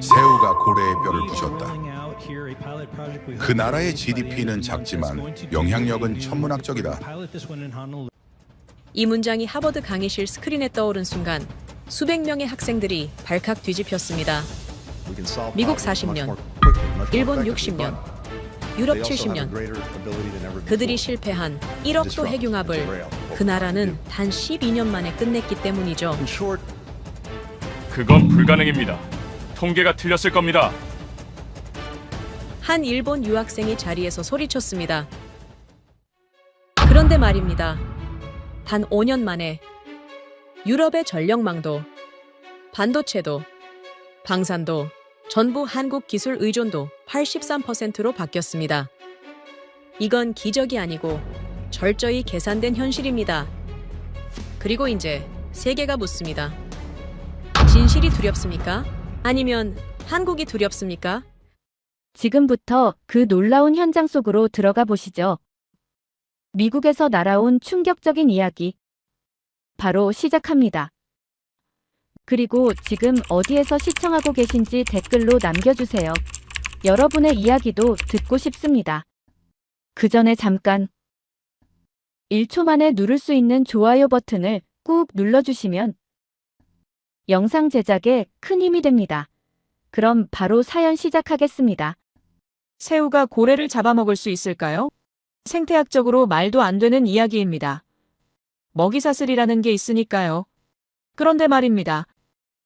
새우가 고래의 뼈를 부셨다. 그 나라의 GDP는 작지만 영향력은 천문학적이다. 이 문장이 하버드 강의실 스크린에 떠오른 순간 수백 명의 학생들이 발칵 뒤집혔습니다. 미국 40년, 일본 60년, 유럽 70년. 그들이 실패한 1억도 핵융합을 그 나라는 단 12년 만에 끝냈기 때문이죠. 그건 불가능입니다. 통계가 틀렸을 겁니다. 한 일본 유학생이 자리에서 소리쳤습니다. 그런데 말입니다. 단 5년 만에 유럽의 전력망도, 반도체도, 방산도, 전부 한국 기술 의존도 83%로 바뀌었습니다. 이건 기적이 아니고 철저히 계산된 현실입니다. 그리고 이제 세계가 묻습니다. 진실이 두렵습니까? 아니면 한국이 두렵습니까? 지금부터 그 놀라운 현장 속으로 들어가 보시죠. 미국에서 날아온 충격적인 이야기. 바로 시작합니다. 그리고 지금 어디에서 시청하고 계신지 댓글로 남겨주세요. 여러분의 이야기도 듣고 싶습니다. 그 전에 잠깐 1초 만에 누를 수 있는 좋아요 버튼을 꾹 눌러주시면 영상 제작에 큰 힘이 됩니다. 그럼 바로 사연 시작하겠습니다. 새우가 고래를 잡아먹을 수 있을까요? 생태학적으로 말도 안 되는 이야기입니다. 먹이사슬이라는 게 있으니까요. 그런데 말입니다.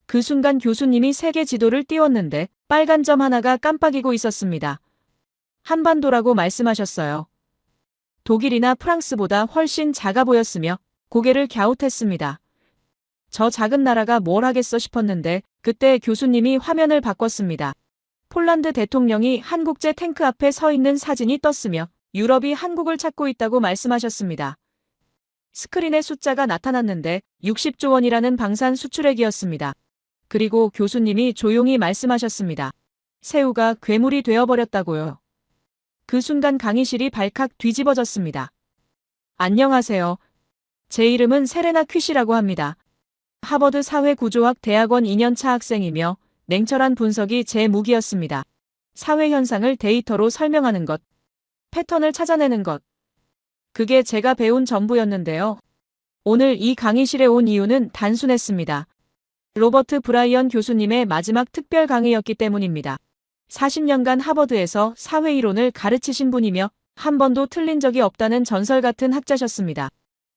그 순간 교수님이 세계 지도를 띄웠는데 빨간 점 하나가 깜빡이고 있었습니다. 한반도라고 말씀하셨어요. 독일이나 프랑스보다 훨씬 작아 보였으며 고개를 갸웃했습니다. 저 작은 나라가 뭘 하겠어 싶었는데 그때 교수님이 화면을 바꿨습니다. 폴란드 대통령이 한국제 탱크 앞에 서 있는 사진이 떴으며 유럽이 한국을 찾고 있다고 말씀하셨습니다. 스크린에 숫자가 나타났는데 60조 원이라는 방산 수출액이었습니다. 그리고 교수님이 조용히 말씀하셨습니다. 새우가 괴물이 되어버렸다고요. 그 순간 강의실이 발칵 뒤집어졌습니다. 안녕하세요. 제 이름은 세레나 퀴시라고 합니다. 하버드 사회구조학 대학원 2년차 학생이며 냉철한 분석이 제 무기였습니다. 사회 현상을 데이터로 설명하는 것, 패턴을 찾아내는 것. 그게 제가 배운 전부였는데요. 오늘 이 강의실에 온 이유는 단순했습니다. 로버트 브라이언 교수님의 마지막 특별 강의였기 때문입니다. 40년간 하버드에서 사회이론을 가르치신 분이며 한 번도 틀린 적이 없다는 전설 같은 학자셨습니다.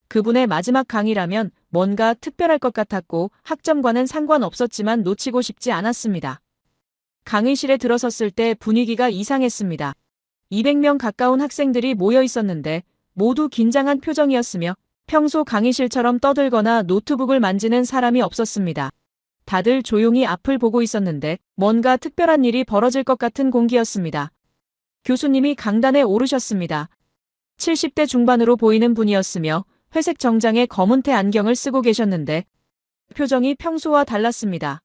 그분의 마지막 강의라면 뭔가 특별할 것 같았고 학점과는 상관없었지만 놓치고 싶지 않았습니다. 강의실에 들어섰을 때 분위기가 이상했습니다. 200명 가까운 학생들이 모여 있었는데 모두 긴장한 표정이었으며 평소 강의실처럼 떠들거나 노트북을 만지는 사람이 없었습니다. 다들 조용히 앞을 보고 있었는데 뭔가 특별한 일이 벌어질 것 같은 공기였습니다. 교수님이 강단에 오르셨습니다. 70대 중반으로 보이는 분이었으며 회색 정장에 검은테 안경을 쓰고 계셨는데 표정이 평소와 달랐습니다.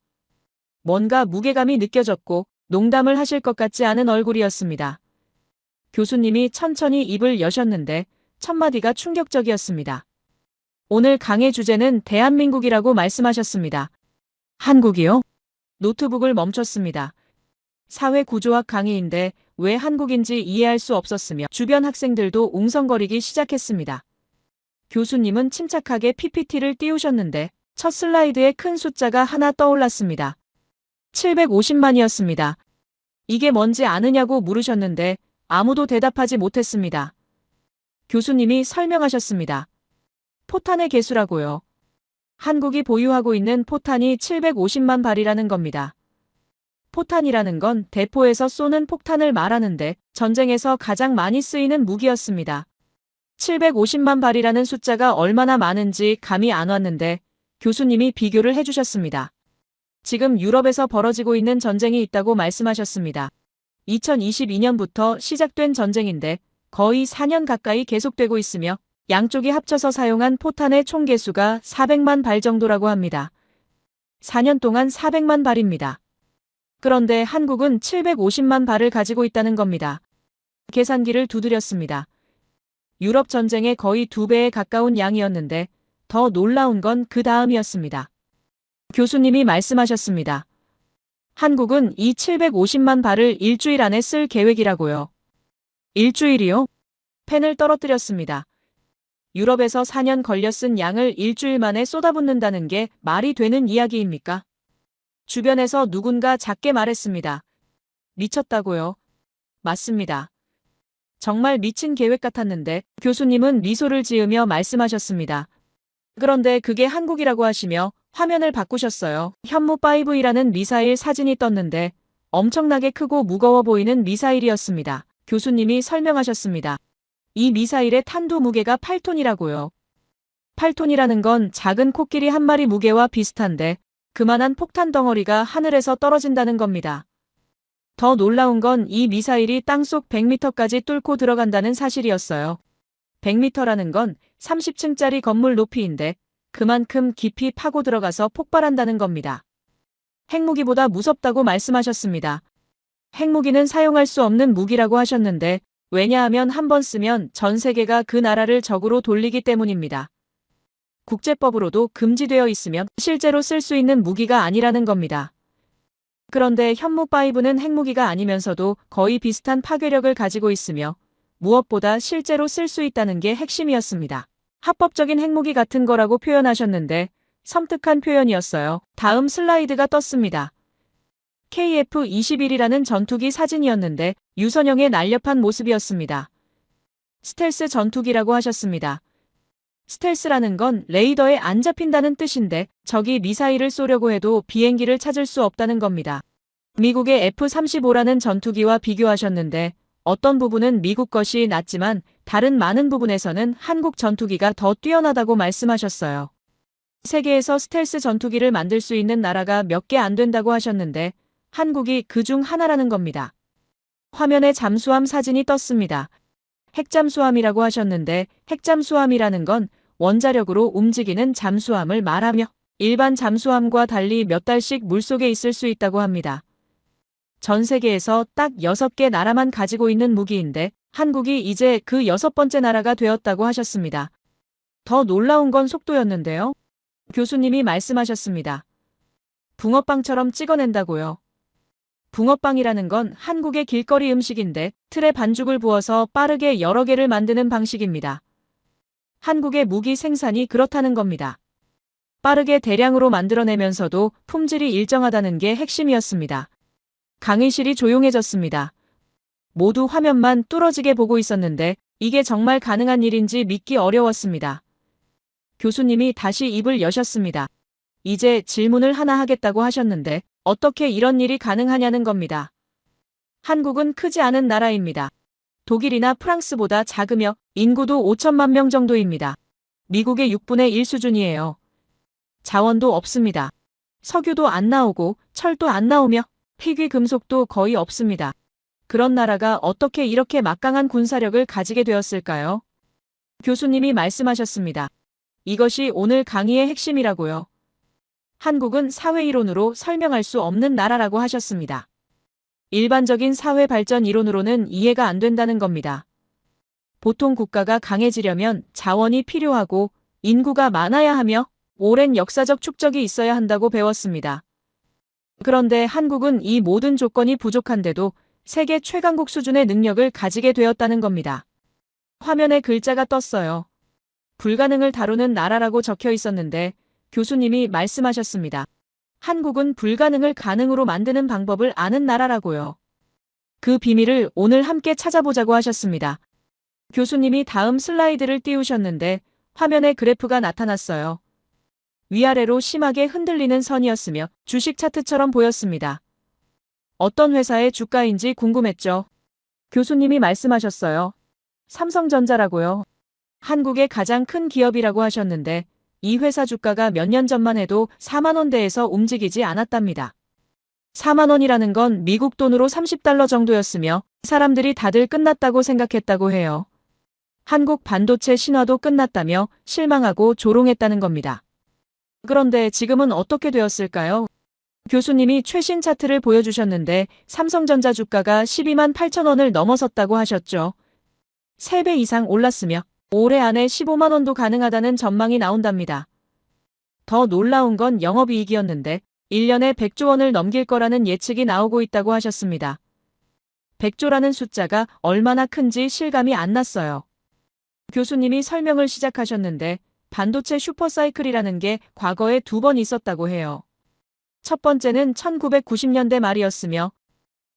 뭔가 무게감이 느껴졌고 농담을 하실 것 같지 않은 얼굴이었습니다. 교수님이 천천히 입을 여셨는데 첫 마디가 충격적이었습니다. 오늘 강의 주제는 대한민국이라고 말씀하셨습니다. 한국이요? 노트북을 멈췄습니다. 사회구조학 강의인데 왜 한국인지 이해할 수 없었으며 주변 학생들도 웅성거리기 시작했습니다. 교수님은 침착하게 PPT를 띄우셨는데 첫 슬라이드에 큰 숫자가 하나 떠올랐습니다. 750만이었습니다. 이게 뭔지 아느냐고 물으셨는데 아무도 대답하지 못했습니다. 교수님이 설명하셨습니다. 포탄의 개수라고요. 한국이 보유하고 있는 포탄이 750만 발이라는 겁니다. 포탄이라는 건 대포에서 쏘는 폭탄을 말하는데 전쟁에서 가장 많이 쓰이는 무기였습니다. 750만 발이라는 숫자가 얼마나 많은지 감이 안 왔는데 교수님이 비교를 해주셨습니다. 지금 유럽에서 벌어지고 있는 전쟁이 있다고 말씀하셨습니다. 2022년부터 시작된 전쟁인데 거의 4년 가까이 계속되고 있으며 양쪽이 합쳐서 사용한 포탄의 총 개수가 400만 발 정도라고 합니다. 4년 동안 400만 발입니다. 그런데 한국은 750만 발을 가지고 있다는 겁니다. 계산기를 두드렸습니다. 유럽 전쟁의 거의 2배에 가까운 양이었는데 더 놀라운 건 그 다음이었습니다. 교수님이 말씀하셨습니다. 한국은 이 750만 발을 일주일 안에 쓸 계획이라고요. 일주일이요? 펜을 떨어뜨렸습니다. 유럽에서 4년 걸려 쓴 양을 일주일 만에 쏟아붓는다는 게 말이 되는 이야기입니까? 주변에서 누군가 작게 말했습니다. 미쳤다고요? 맞습니다. 정말 미친 계획 같았는데 교수님은 미소를 지으며 말씀하셨습니다. 그런데 그게 한국이라고 하시며 화면을 바꾸셨어요. 현무5이라는 미사일 사진이 떴는데 엄청나게 크고 무거워 보이는 미사일이었습니다. 교수님이 설명하셨습니다. 이 미사일의 탄두 무게가 8톤이라고요. 8톤이라는 건 작은 코끼리 한 마리 무게와 비슷한데 그만한 폭탄 덩어리가 하늘에서 떨어진다는 겁니다. 더 놀라운 건 이 미사일이 땅속 100m까지 뚫고 들어간다는 사실이었어요. 100m라는 건 30층짜리 건물 높이인데 그만큼 깊이 파고 들어가서 폭발한다는 겁니다. 핵무기보다 무섭다고 말씀하셨습니다. 핵무기는 사용할 수 없는 무기라고 하셨는데 왜냐하면 한 번 쓰면 전 세계가 그 나라를 적으로 돌리기 때문입니다. 국제법으로도 금지되어 있으면 실제로 쓸 수 있는 무기가 아니라는 겁니다. 그런데 현무5는 핵무기가 아니면서도 거의 비슷한 파괴력을 가지고 있으며 무엇보다 실제로 쓸 수 있다는 게 핵심이었습니다. 합법적인 핵무기 같은 거라고 표현하셨는데 섬뜩한 표현이었어요. 다음 슬라이드가 떴습니다. KF-21이라는 전투기 사진이었는데 유선형의 날렵한 모습이었습니다. 스텔스 전투기라고 하셨습니다. 스텔스라는 건 레이더에 안 잡힌다는 뜻인데 적이 미사일을 쏘려고 해도 비행기를 찾을 수 없다는 겁니다. 미국의 F-35라는 전투기와 비교하셨는데 어떤 부분은 미국 것이 낫지만 다른 많은 부분에서는 한국 전투기가 더 뛰어나다고 말씀하셨어요. 세계에서 스텔스 전투기를 만들 수 있는 나라가 몇 개 안 된다고 하셨는데 한국이 그 중 하나라는 겁니다. 화면에 잠수함 사진이 떴습니다. 핵잠수함이라고 하셨는데 핵잠수함이라는 건 원자력으로 움직이는 잠수함을 말하며 일반 잠수함과 달리 몇 달씩 물속에 있을 수 있다고 합니다. 전 세계에서 딱 6개 나라만 가지고 있는 무기인데 한국이 이제 그 6번째 나라가 되었다고 하셨습니다. 더 놀라운 건 속도였는데요. 교수님이 말씀하셨습니다. 붕어빵처럼 찍어낸다고요. 붕어빵이라는 건 한국의 길거리 음식인데 틀에 반죽을 부어서 빠르게 여러 개를 만드는 방식입니다. 한국의 무기 생산이 그렇다는 겁니다. 빠르게 대량으로 만들어내면서도 품질이 일정하다는 게 핵심이었습니다. 강의실이 조용해졌습니다. 모두 화면만 뚫어지게 보고 있었는데 이게 정말 가능한 일인지 믿기 어려웠습니다. 교수님이 다시 입을 여셨습니다. 이제 질문을 하나 하겠다고 하셨는데 어떻게 이런 일이 가능하냐는 겁니다. 한국은 크지 않은 나라입니다. 독일이나 프랑스보다 작으며 인구도 5천만 명 정도입니다. 미국의 6분의 1 수준이에요. 자원도 없습니다. 석유도 안 나오고 철도 안 나오며 희귀 금속도 거의 없습니다. 그런 나라가 어떻게 이렇게 막강한 군사력을 가지게 되었을까요? 교수님이 말씀하셨습니다. 이것이 오늘 강의의 핵심이라고요. 한국은 사회 이론으로 설명할 수 없는 나라라고 하셨습니다. 일반적인 사회 발전 이론으로는 이해가 안 된다는 겁니다. 보통 국가가 강해지려면 자원이 필요하고 인구가 많아야 하며 오랜 역사적 축적이 있어야 한다고 배웠습니다. 그런데 한국은 이 모든 조건이 부족한데도 세계 최강국 수준의 능력을 가지게 되었다는 겁니다. 화면에 글자가 떴어요. 불가능을 다루는 나라라고 적혀 있었는데 교수님이 말씀하셨습니다. 한국은 불가능을 가능으로 만드는 방법을 아는 나라라고요. 그 비밀을 오늘 함께 찾아보자고 하셨습니다. 교수님이 다음 슬라이드를 띄우셨는데 화면에 그래프가 나타났어요. 위아래로 심하게 흔들리는 선이었으며 주식 차트처럼 보였습니다. 어떤 회사의 주가인지 궁금했죠. 교수님이 말씀하셨어요. 삼성전자라고요. 한국의 가장 큰 기업이라고 하셨는데 이 회사 주가가 몇 년 전만 해도 4만 원대에서 움직이지 않았답니다. 4만 원이라는 건 미국 돈으로 30달러 정도였으며 사람들이 다들 끝났다고 생각했다고 해요. 한국 반도체 신화도 끝났다며 실망하고 조롱했다는 겁니다. 그런데 지금은 어떻게 되었을까요? 교수님이 최신 차트를 보여주셨는데 삼성전자 주가가 12만 8천 원을 넘어섰다고 하셨죠. 3배 이상 올랐으며 올해 안에 15만 원도 가능하다는 전망이 나온답니다. 더 놀라운 건 영업이익이었는데 1년에 100조 원을 넘길 거라는 예측이 나오고 있다고 하셨습니다. 100조라는 숫자가 얼마나 큰지 실감이 안 났어요. 교수님이 설명을 시작하셨는데 반도체 슈퍼사이클이라는 게 과거에 2번 있었다고 해요. 첫 번째는 1990년대 말이었으며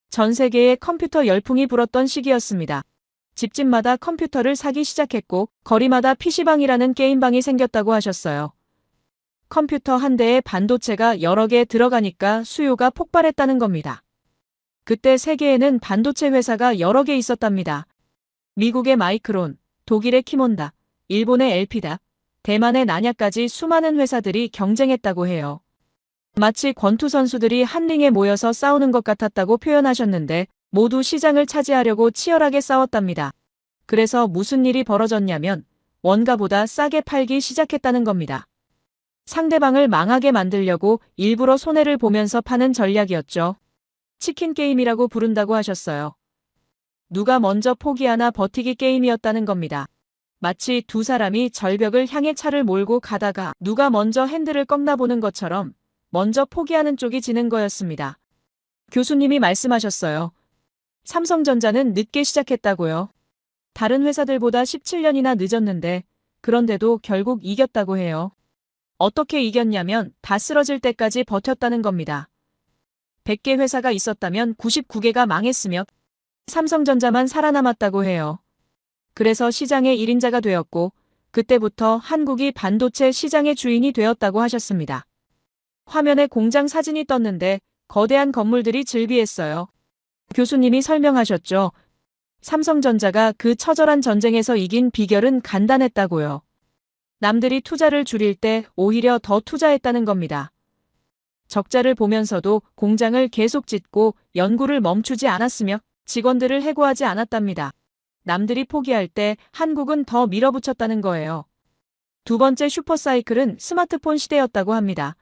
전 세계에 컴퓨터 열풍이 불었던 시기였습니다. 집집마다 컴퓨터를 사기 시작했고 거리마다 PC방이라는 게임방이 생겼다고 하셨어요. 컴퓨터 한 대에 반도체가 여러 개 들어가니까 수요가 폭발했다는 겁니다. 그때 세계에는 반도체 회사가 여러 개 있었답니다. 미국의 마이크론, 독일의 키몬다, 일본의 엘피다, 대만의 나냐까지 수많은 회사들이 경쟁했다고 해요. 마치 권투 선수들이 한 링에 모여서 싸우는 것 같았다고 표현하셨는데 모두 시장을 차지하려고 치열하게 싸웠답니다. 그래서 무슨 일이 벌어졌냐면 원가보다 싸게 팔기 시작했다는 겁니다. 상대방을 망하게 만들려고 일부러 손해를 보면서 파는 전략이었죠. 치킨 게임이라고 부른다고 하셨어요. 누가 먼저 포기하나 버티기 게임이었다는 겁니다. 마치 두 사람이 절벽을 향해 차를 몰고 가다가 누가 먼저 핸들을 꺾나 보는 것처럼 먼저 포기하는 쪽이 지는 거였습니다. 교수님이 말씀하셨어요. 삼성전자는 늦게 시작했다고요. 다른 회사들보다 17년이나 늦었는데 그런데도 결국 이겼다고 해요. 어떻게 이겼냐면 다 쓰러질 때까지 버텼다는 겁니다. 100개 회사가 있었다면 99개가 망했으며 삼성전자만 살아남았다고 해요. 그래서 시장의 1인자가 되었고 그때부터 한국이 반도체 시장의 주인이 되었다고 하셨습니다. 화면에 공장 사진이 떴는데 거대한 건물들이 즐비했어요. 교수님이 설명하셨죠. 삼성전자가 그 처절한 전쟁에서 이긴 비결은 간단했다고요. 남들이 투자를 줄일 때 오히려 더 투자했다는 겁니다. 적자를 보면서도 공장을 계속 짓고 연구를 멈추지 않았으며 직원들을 해고하지 않았답니다. 남들이 포기할 때 한국은 더 밀어붙였다는 거예요. 두 번째 슈퍼사이클은 스마트폰 시대였다고 합니다.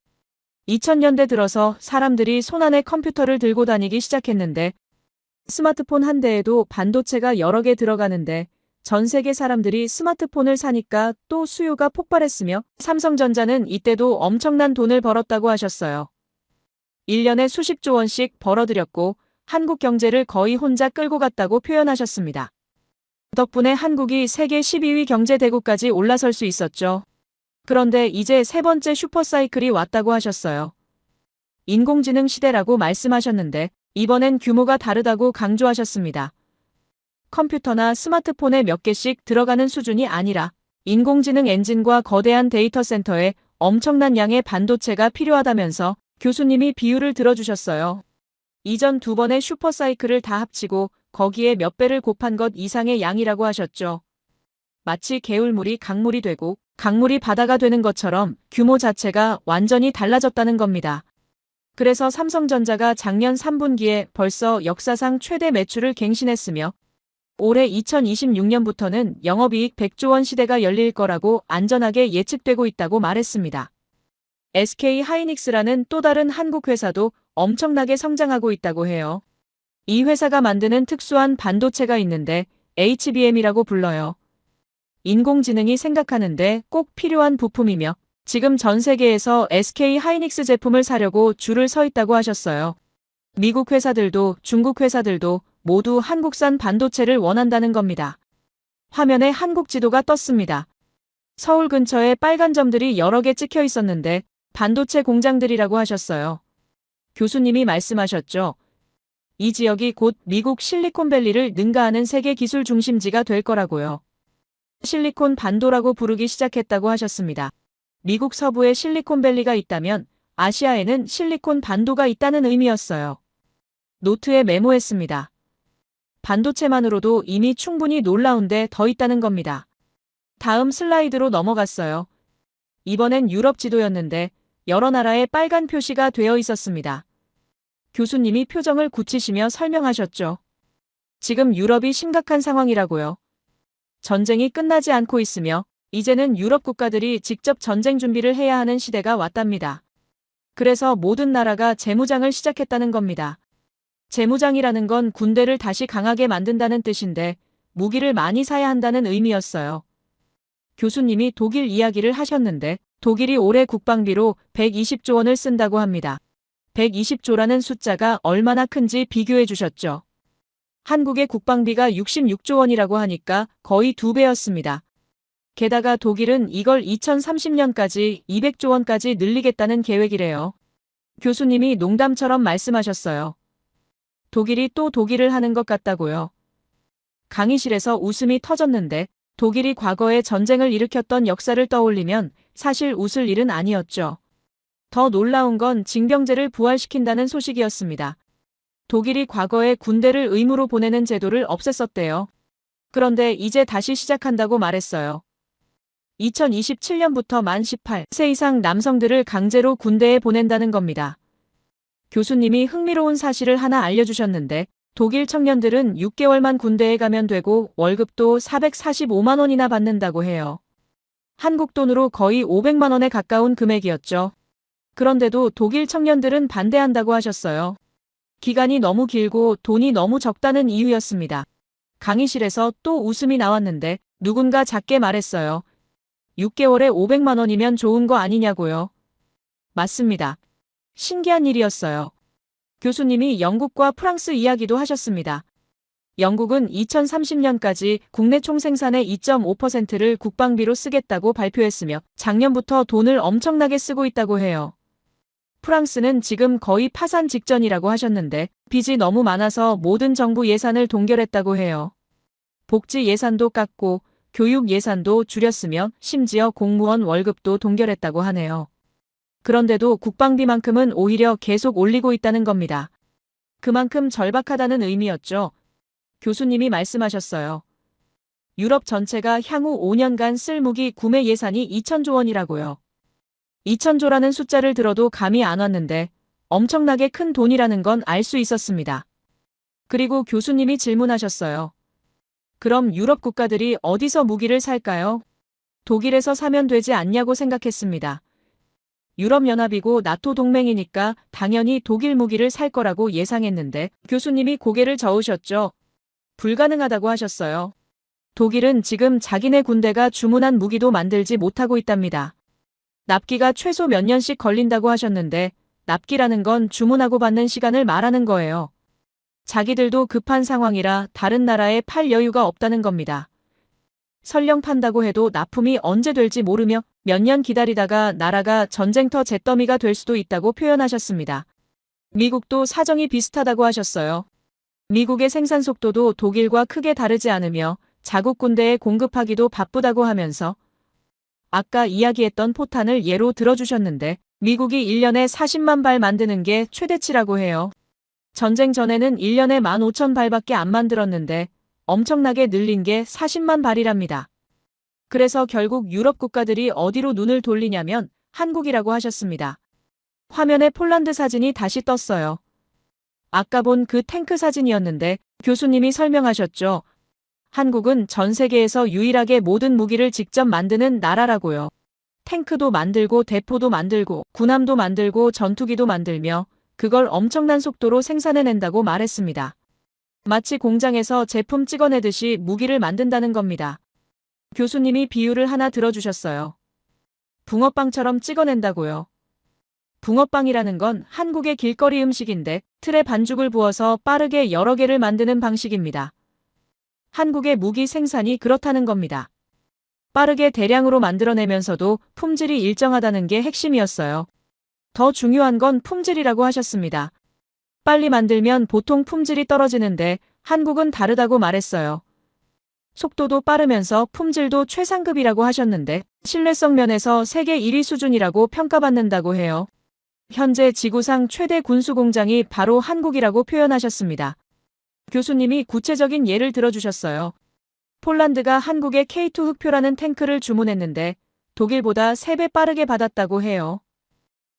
2000년대 들어서 사람들이 손안에 컴퓨터를 들고 다니기 시작했는데 스마트폰 한 대에도 반도체가 여러 개 들어가는데 전 세계 사람들이 스마트폰을 사니까 또 수요가 폭발했으며 삼성전자는 이때도 엄청난 돈을 벌었다고 하셨어요. 1년에 수십조 원씩 벌어들였고 한국 경제를 거의 혼자 끌고 갔다고 표현하셨습니다. 덕분에 한국이 세계 12위 경제대국까지 올라설 수 있었죠. 그런데 이제 세 번째 슈퍼사이클이 왔다고 하셨어요. 인공지능 시대라고 말씀하셨는데 이번엔 규모가 다르다고 강조하셨습니다. 컴퓨터나 스마트폰에 몇 개씩 들어가는 수준이 아니라 인공지능 엔진과 거대한 데이터 센터에 엄청난 양의 반도체가 필요하다면서 교수님이 비유를 들어주셨어요. 이전 두 번의 슈퍼사이클을 다 합치고 거기에 몇 배를 곱한 것 이상의 양이라고 하셨죠. 마치 개울물이 강물이 되고 강물이 바다가 되는 것처럼 규모 자체가 완전히 달라졌다는 겁니다. 그래서 삼성전자가 작년 3분기에 벌써 역사상 최대 매출을 갱신했으며 올해 2026년부터는 영업이익 100조 원 시대가 열릴 거라고 안전하게 예측되고 있다고 말했습니다. SK 하이닉스라는 또 다른 한국 회사도 엄청나게 성장하고 있다고 해요. 이 회사가 만드는 특수한 반도체가 있는데 HBM이라고 불러요. 인공지능이 생각하는데 꼭 필요한 부품이며 지금 전 세계에서 SK 하이닉스 제품을 사려고 줄을 서 있다고 하셨어요. 미국 회사들도 중국 회사들도 모두 한국산 반도체를 원한다는 겁니다. 화면에 한국 지도가 떴습니다. 서울 근처에 빨간 점들이 여러 개 찍혀 있었는데 반도체 공장들이라고 하셨어요. 교수님이 말씀하셨죠. 이 지역이 곧 미국 실리콘밸리를 능가하는 세계 기술 중심지가 될 거라고요. 실리콘 반도라고 부르기 시작했다고 하셨습니다. 미국 서부에 실리콘밸리가 있다면 아시아에는 실리콘 반도가 있다는 의미였어요. 노트에 메모했습니다. 반도체만으로도 이미 충분히 놀라운데 더 있다는 겁니다. 다음 슬라이드로 넘어갔어요. 이번엔 유럽 지도였는데 여러 나라의 빨간 표시가 되어 있었습니다. 교수님이 표정을 굳히시며 설명하셨죠. 지금 유럽이 심각한 상황이라고요. 전쟁이 끝나지 않고 있으며 이제는 유럽 국가들이 직접 전쟁 준비를 해야 하는 시대가 왔답니다. 그래서 모든 나라가 재무장을 시작했다는 겁니다. 재무장이라는 건 군대를 다시 강하게 만든다는 뜻인데 무기를 많이 사야 한다는 의미였어요. 교수님이 독일 이야기를 하셨는데 독일이 올해 국방비로 120조 원을 쓴다고 합니다. 120조라는 숫자가 얼마나 큰지 비교해 주셨죠. 한국의 국방비가 66조 원이라고 하니까 거의 2배였습니다. 게다가 독일은 이걸 2030년까지 200조 원까지 늘리겠다는 계획이래요. 교수님이 농담처럼 말씀하셨어요. 독일이 또 독일을 하는 것 같다고요. 강의실에서 웃음이 터졌는데 독일이 과거에 전쟁을 일으켰던 역사를 떠올리면 사실 웃을 일은 아니었죠. 더 놀라운 건 징병제를 부활시킨다는 소식이었습니다. 독일이 과거에 군대를 의무로 보내는 제도를 없앴었대요. 그런데 이제 다시 시작한다고 말했어요. 2027년부터 만 18세 이상 남성들을 강제로 군대에 보낸다는 겁니다. 교수님이 흥미로운 사실을 하나 알려주셨는데 독일 청년들은 6개월만 군대에 가면 되고 월급도 445만 원이나 받는다고 해요. 한국 돈으로 거의 500만 원에 가까운 금액이었죠. 그런데도 독일 청년들은 반대한다고 하셨어요. 기간이 너무 길고 돈이 너무 적다는 이유였습니다. 강의실에서 또 웃음이 나왔는데 누군가 작게 말했어요. 6개월에 500만 원이면 좋은 거 아니냐고요. 맞습니다. 신기한 일이었어요. 교수님이 영국과 프랑스 이야기도 하셨습니다. 영국은 2030년까지 국내 총생산의 2.5%를 국방비로 쓰겠다고 발표했으며 작년부터 돈을 엄청나게 쓰고 있다고 해요. 프랑스는 지금 거의 파산 직전이라고 하셨는데 빚이 너무 많아서 모든 정부 예산을 동결했다고 해요. 복지 예산도 깎고 교육 예산도 줄였으며 심지어 공무원 월급도 동결했다고 하네요. 그런데도 국방비만큼은 오히려 계속 올리고 있다는 겁니다. 그만큼 절박하다는 의미였죠. 교수님이 말씀하셨어요. 유럽 전체가 향후 5년간 쓸 무기 구매 예산이 2천조 원이라고요. 2천조라는 숫자를 들어도 감이 안 왔는데 엄청나게 큰 돈이라는 건 알 수 있었습니다. 그리고 교수님이 질문하셨어요. 그럼 유럽 국가들이 어디서 무기를 살까요? 독일에서 사면 되지 않냐고 생각했습니다. 유럽연합이고 나토 동맹이니까 당연히 독일 무기를 살 거라고 예상했는데 교수님이 고개를 저으셨죠. 불가능하다고 하셨어요. 독일은 지금 자기네 군대가 주문한 무기도 만들지 못하고 있답니다. 납기가 최소 몇 년씩 걸린다고 하셨는데 납기라는 건 주문하고 받는 시간을 말하는 거예요. 자기들도 급한 상황이라 다른 나라에 팔 여유가 없다는 겁니다. 설령 판다고 해도 납품이 언제 될지 모르며 몇 년 기다리다가 나라가 전쟁터 잿더미가 될 수도 있다고 표현하셨습니다. 미국도 사정이 비슷하다고 하셨어요. 미국의 생산 속도도 독일과 크게 다르지 않으며 자국 군대에 공급하기도 바쁘다고 하면서 아까 이야기했던 포탄을 예로 들어주셨는데 미국이 1년에 40만 발 만드는 게 최대치라고 해요. 전쟁 전에는 1년에 15,000발밖에 안 만들었는데 엄청나게 늘린 게 40만 발이랍니다. 그래서 결국 유럽 국가들이 어디로 눈을 돌리냐면 한국이라고 하셨습니다. 화면에 폴란드 사진이 다시 떴어요. 아까 본 그 탱크 사진이었는데 교수님이 설명하셨죠. 한국은 전 세계에서 유일하게 모든 무기를 직접 만드는 나라라고요. 탱크도 만들고 대포도 만들고 군함도 만들고 전투기도 만들며 그걸 엄청난 속도로 생산해낸다고 말했습니다. 마치 공장에서 제품 찍어내듯이 무기를 만든다는 겁니다. 교수님이 비유를 하나 들어주셨어요. 붕어빵처럼 찍어낸다고요. 붕어빵이라는 건 한국의 길거리 음식인데 틀에 반죽을 부어서 빠르게 여러 개를 만드는 방식입니다. 한국의 무기 생산이 그렇다는 겁니다. 빠르게 대량으로 만들어내면서도 품질이 일정하다는 게 핵심이었어요. 더 중요한 건 품질이라고 하셨습니다. 빨리 만들면 보통 품질이 떨어지는데 한국은 다르다고 말했어요. 속도도 빠르면서 품질도 최상급이라고 하셨는데 신뢰성 면에서 세계 1위 수준이라고 평가받는다고 해요. 현재 지구상 최대 군수공장이 바로 한국이라고 표현하셨습니다. 교수님이 구체적인 예를 들어주셨어요. 폴란드가 한국의 K2 흑표라는 탱크를 주문했는데 독일보다 3배 빠르게 받았다고 해요.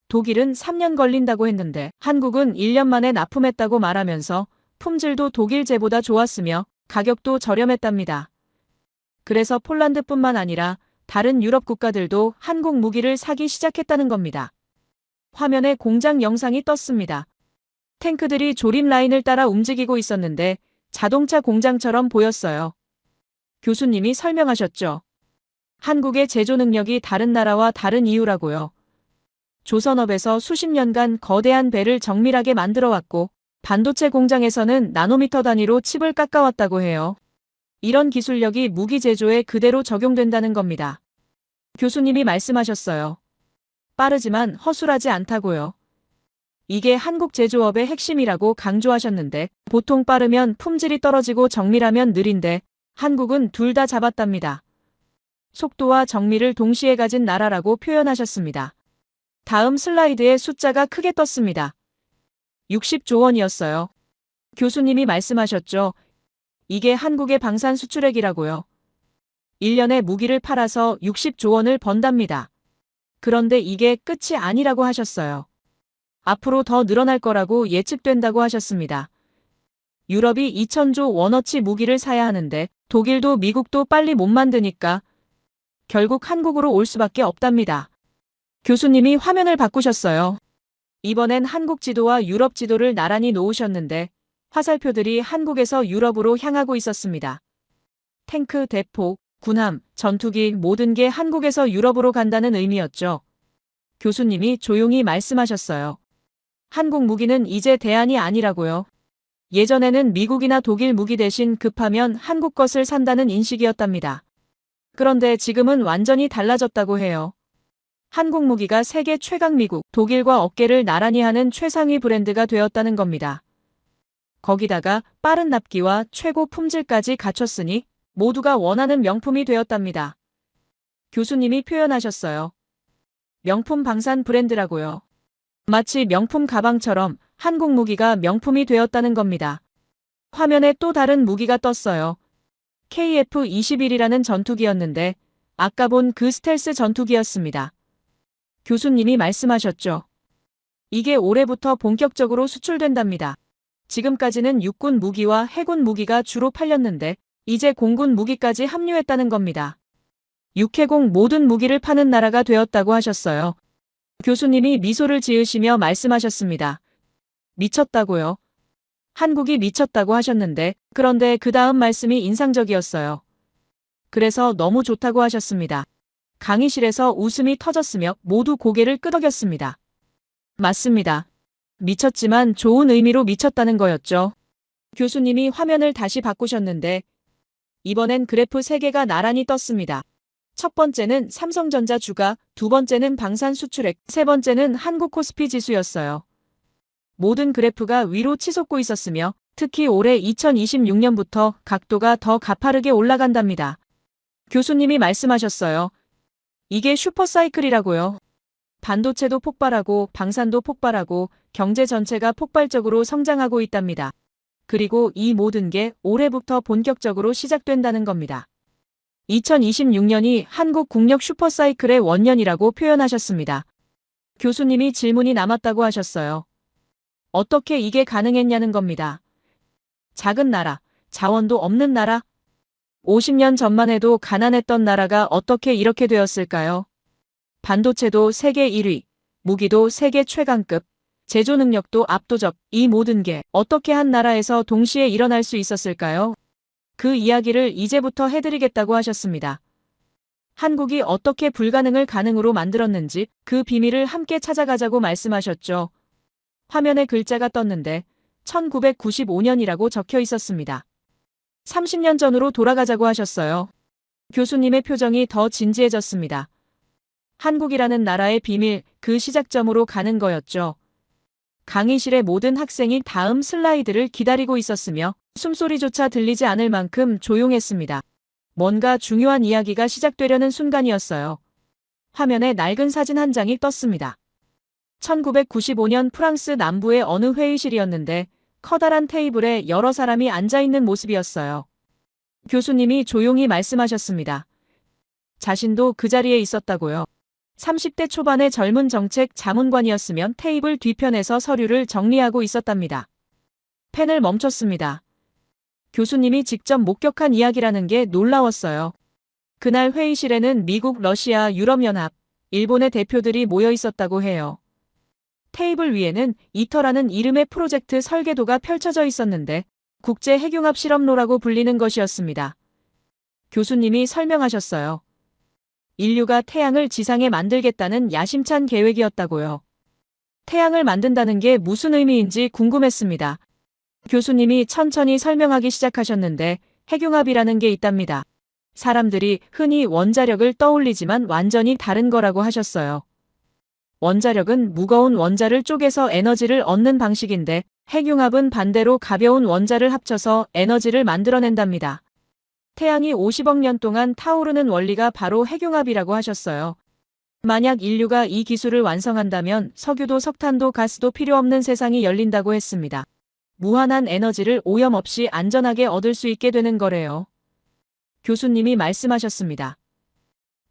독일은 3년 걸린다고 했는데 한국은 1년 만에 납품했다고 말하면서 품질도 독일제보다 좋았으며 가격도 저렴했답니다. 그래서 폴란드뿐만 아니라 다른 유럽 국가들도 한국 무기를 사기 시작했다는 겁니다. 화면에 공장 영상이 떴습니다. 탱크들이 조립 라인을 따라 움직이고 있었는데 자동차 공장처럼 보였어요. 교수님이 설명하셨죠. 한국의 제조 능력이 다른 나라와 다른 이유라고요. 조선업에서 수십 년간 거대한 배를 정밀하게 만들어 왔고 반도체 공장에서는 나노미터 단위로 칩을 깎아왔다고 해요. 이런 기술력이 무기 제조에 그대로 적용된다는 겁니다. 교수님이 말씀하셨어요. 빠르지만 허술하지 않다고요. 이게 한국 제조업의 핵심이라고 강조하셨는데 보통 빠르면 품질이 떨어지고 정밀하면 느린데 한국은 둘 다 잡았답니다. 속도와 정밀을 동시에 가진 나라라고 표현하셨습니다. 다음 슬라이드에 숫자가 크게 떴습니다. 60조 원이었어요. 교수님이 말씀하셨죠. 이게 한국의 방산 수출액이라고요. 1년에 무기를 팔아서 60조 원을 번답니다. 그런데 이게 끝이 아니라고 하셨어요. 앞으로 더 늘어날 거라고 예측된다고 하셨습니다. 유럽이 2,000조 원어치 무기를 사야 하는데 독일도 미국도 빨리 못 만드니까 결국 한국으로 올 수밖에 없답니다. 교수님이 화면을 바꾸셨어요. 이번엔 한국 지도와 유럽 지도를 나란히 놓으셨는데 화살표들이 한국에서 유럽으로 향하고 있었습니다. 탱크, 대포, 군함, 전투기 모든 게 한국에서 유럽으로 간다는 의미였죠. 교수님이 조용히 말씀하셨어요. 한국 무기는 이제 대안이 아니라고요. 예전에는 미국이나 독일 무기 대신 급하면 한국 것을 산다는 인식이었답니다. 그런데 지금은 완전히 달라졌다고 해요. 한국 무기가 세계 최강 미국, 독일과 어깨를 나란히 하는 최상위 브랜드가 되었다는 겁니다. 거기다가 빠른 납기와 최고 품질까지 갖췄으니 모두가 원하는 명품이 되었답니다. 교수님이 표현하셨어요. 명품 방산 브랜드라고요. 마치 명품 가방처럼 한국 무기가 명품이 되었다는 겁니다. 화면에 또 다른 무기가 떴어요. KF-21이라는 전투기였는데 아까 본 그 스텔스 전투기였습니다. 교수님이 말씀하셨죠. 이게 올해부터 본격적으로 수출된답니다. 지금까지는 육군 무기와 해군 무기가 주로 팔렸는데 이제 공군 무기까지 합류했다는 겁니다. 육해공 모든 무기를 파는 나라가 되었다고 하셨어요. 교수님이 미소를 지으시며 말씀하셨습니다. 미쳤다고요? 한국이 미쳤다고 하셨는데 그런데 그 다음 말씀이 인상적이었어요. 그래서 너무 좋다고 하셨습니다. 강의실에서 웃음이 터졌으며 모두 고개를 끄덕였습니다. 맞습니다. 미쳤지만 좋은 의미로 미쳤다는 거였죠. 교수님이 화면을 다시 바꾸셨는데 이번엔 그래프 3개가 나란히 떴습니다. 첫 번째는 삼성전자 주가, 두 번째는 방산 수출액, 세 번째는 한국 코스피 지수였어요. 모든 그래프가 위로 치솟고 있었으며 특히 올해 2026년부터 각도가 더 가파르게 올라간답니다. 교수님이 말씀하셨어요. 이게 슈퍼사이클이라고요. 반도체도 폭발하고 방산도 폭발하고 경제 전체가 폭발적으로 성장하고 있답니다. 그리고 이 모든 게 올해부터 본격적으로 시작된다는 겁니다. 2026년이 한국 국력 슈퍼사이클의 원년이라고 표현하셨습니다. 교수님이 질문이 남았다고 하셨어요. 어떻게 이게 가능했냐는 겁니다. 작은 나라, 자원도 없는 나라? 50년 전만 해도 가난했던 나라가 어떻게 이렇게 되었을까요? 반도체도 세계 1위, 무기도 세계 최강급, 제조 능력도 압도적, 이 모든 게 어떻게 한 나라에서 동시에 일어날 수 있었을까요? 그 이야기를 이제부터 해드리겠다고 하셨습니다. 한국이 어떻게 불가능을 가능으로 만들었는지 그 비밀을 함께 찾아가자고 말씀하셨죠. 화면에 글자가 떴는데 1995년이라고 적혀 있었습니다. 30년 전으로 돌아가자고 하셨어요. 교수님의 표정이 더 진지해졌습니다. 한국이라는 나라의 비밀, 그 시작점으로 가는 거였죠. 강의실의 모든 학생이 다음 슬라이드를 기다리고 있었으며 숨소리조차 들리지 않을 만큼 조용했습니다. 뭔가 중요한 이야기가 시작되려는 순간이었어요. 화면에 낡은 사진 한 장이 떴습니다. 1995년 프랑스 남부의 어느 회의실이었는데 커다란 테이블에 여러 사람이 앉아있는 모습이었어요. 교수님이 조용히 말씀하셨습니다. 자신도 그 자리에 있었다고요. 30대 초반의 젊은 정책 자문관이었으면 테이블 뒤편에서 서류를 정리하고 있었답니다. 펜을 멈췄습니다. 교수님이 직접 목격한 이야기라는 게 놀라웠어요. 그날 회의실에는 미국, 러시아, 유럽연합, 일본의 대표들이 모여 있었다고 해요. 테이블 위에는 이터라는 이름의 프로젝트 설계도가 펼쳐져 있었는데 국제 핵융합 실험로라고 불리는 것이었습니다. 교수님이 설명하셨어요. 인류가 태양을 지상에 만들겠다는 야심찬 계획이었다고요. 태양을 만든다는 게 무슨 의미인지 궁금했습니다. 교수님이 천천히 설명하기 시작하셨는데 핵융합이라는 게 있답니다. 사람들이 흔히 원자력을 떠올리지만 완전히 다른 거라고 하셨어요. 원자력은 무거운 원자를 쪼개서 에너지를 얻는 방식인데 핵융합은 반대로 가벼운 원자를 합쳐서 에너지를 만들어낸답니다. 태양이 50억 년 동안 타오르는 원리가 바로 핵융합이라고 하셨어요. 만약 인류가 이 기술을 완성한다면 석유도 석탄도 가스도 필요 없는 세상이 열린다고 했습니다. 무한한 에너지를 오염 없이 안전하게 얻을 수 있게 되는 거래요. 교수님이 말씀하셨습니다.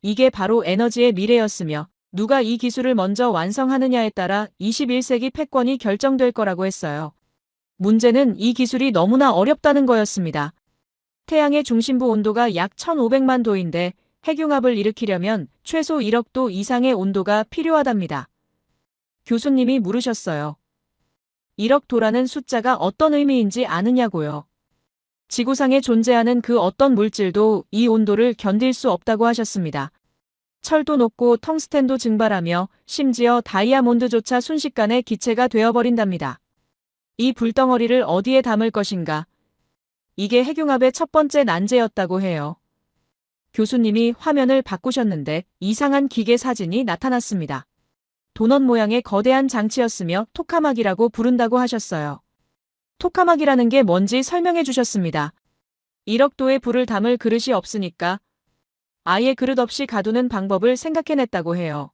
이게 바로 에너지의 미래였으며 누가 이 기술을 먼저 완성하느냐에 따라 21세기 패권이 결정될 거라고 했어요. 문제는 이 기술이 너무나 어렵다는 거였습니다. 태양의 중심부 온도가 약 1500만 도인데 핵융합을 일으키려면 최소 1억 도 이상의 온도가 필요하답니다. 교수님이 물으셨어요. 1억 도라는 숫자가 어떤 의미인지 아느냐고요. 지구상에 존재하는 그 어떤 물질도 이 온도를 견딜 수 없다고 하셨습니다. 철도 녹고 텅스텐도 증발하며 심지어 다이아몬드조차 순식간에 기체가 되어버린답니다. 이 불덩어리를 어디에 담을 것인가? 이게 핵융합의 첫 번째 난제였다고 해요. 교수님이 화면을 바꾸셨는데 이상한 기계 사진이 나타났습니다. 도넛 모양의 거대한 장치였으며 토카막이라고 부른다고 하셨어요. 토카막이라는 게 뭔지 설명해 주셨습니다. 1억 도의 불을 담을 그릇이 없으니까 아예 그릇 없이 가두는 방법을 생각해냈다고 해요.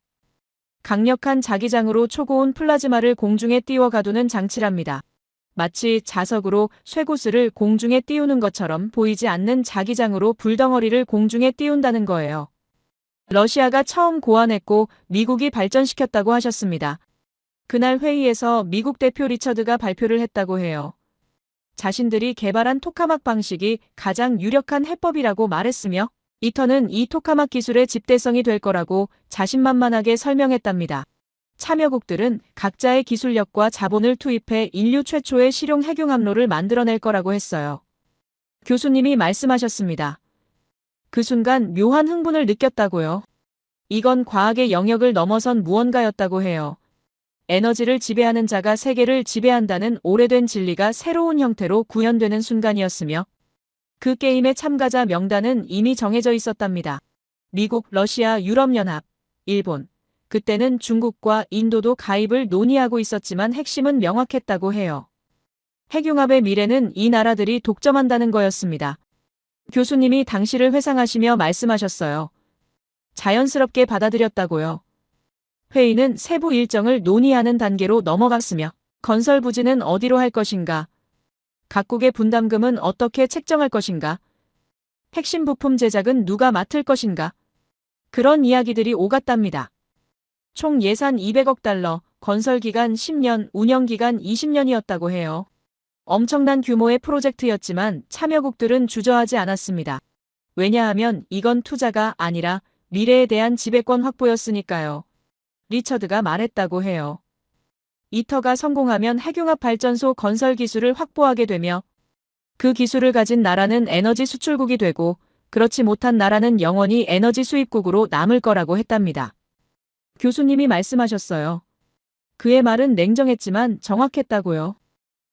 강력한 자기장으로 초고온 플라즈마를 공중에 띄워 가두는 장치랍니다. 마치 자석으로 쇠구슬을 공중에 띄우는 것처럼 보이지 않는 자기장으로 불덩어리를 공중에 띄운다는 거예요. 러시아가 처음 고안했고 미국이 발전시켰다고 하셨습니다. 그날 회의에서 미국 대표 리처드가 발표를 했다고 해요. 자신들이 개발한 토카막 방식이 가장 유력한 해법이라고 말했으며 이터는 이 토카막 기술의 집대성이 될 거라고 자신만만하게 설명했답니다. 참여국들은 각자의 기술력과 자본을 투입해 인류 최초의 실용 핵융합로를 만들어낼 거라고 했어요. 교수님이 말씀하셨습니다. 그 순간 묘한 흥분을 느꼈다고요. 이건 과학의 영역을 넘어선 무언가였다고 해요. 에너지를 지배하는 자가 세계를 지배한다는 오래된 진리가 새로운 형태로 구현되는 순간이었으며 그 게임의 참가자 명단은 이미 정해져 있었답니다. 미국, 러시아, 유럽연합, 일본, 그때는 중국과 인도도 가입을 논의하고 있었지만 핵심은 명확했다고 해요. 핵융합의 미래는 이 나라들이 독점한다는 거였습니다. 교수님이 당시를 회상하시며 말씀하셨어요. 자연스럽게 받아들였다고요. 회의는 세부 일정을 논의하는 단계로 넘어갔으며 건설 부지는 어디로 할 것인가, 각국의 분담금은 어떻게 책정할 것인가, 핵심 부품 제작은 누가 맡을 것인가, 그런 이야기들이 오갔답니다. 총 예산 200억 달러, 건설 기간 10년, 운영 기간 20년이었다고 해요. 엄청난 규모의 프로젝트였지만 참여국들은 주저하지 않았습니다. 왜냐하면 이건 투자가 아니라 미래에 대한 지배권 확보였으니까요. 리처드가 말했다고 해요. 이터가 성공하면 핵융합 발전소 건설 기술을 확보하게 되며 그 기술을 가진 나라는 에너지 수출국이 되고 그렇지 못한 나라는 영원히 에너지 수입국으로 남을 거라고 했답니다. 교수님이 말씀하셨어요. 그의 말은 냉정했지만 정확했다고요.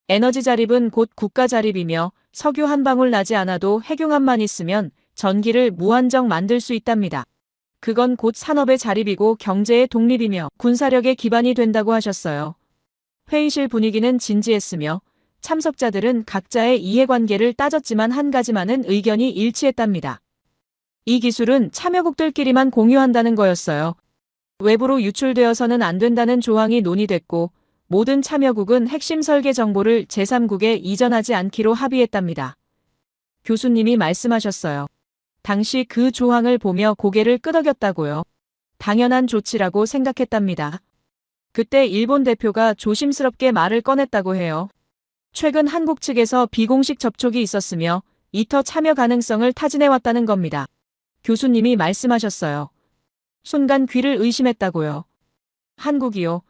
에너지 자립은 곧 국가 자립이며 석유 한 방울 나지 않아도 핵융합만 있으면 전기를 무한정 만들 수 있답니다. 그건 곧 산업의 자립이고 경제의 독립이며 군사력의 기반이 된다고 하셨어요. 회의실 분위기는 진지했으며 참석자들은 각자의 이해관계를 따졌지만 한 가지만은 의견이 일치했답니다. 이 기술은 참여국들끼리만 공유한다는 거였어요. 외부로 유출되어서는 안 된다는 조항이 논의됐고 모든 참여국은 핵심 설계 정보를 제3국에 이전하지 않기로 합의했답니다. 교수님이 말씀하셨어요. 당시 그 조항을 보며 고개를 끄덕였다고요. 당연한 조치라고 생각했답니다. 그때 일본 대표가 조심스럽게 말을 꺼냈다고 해요. 최근 한국 측에서 비공식 접촉이 있었으며 이터 참여 가능성을 타진해왔다는 겁니다. 교수님이 말씀하셨어요. 순간 귀를 의심했다고요. 한국이요.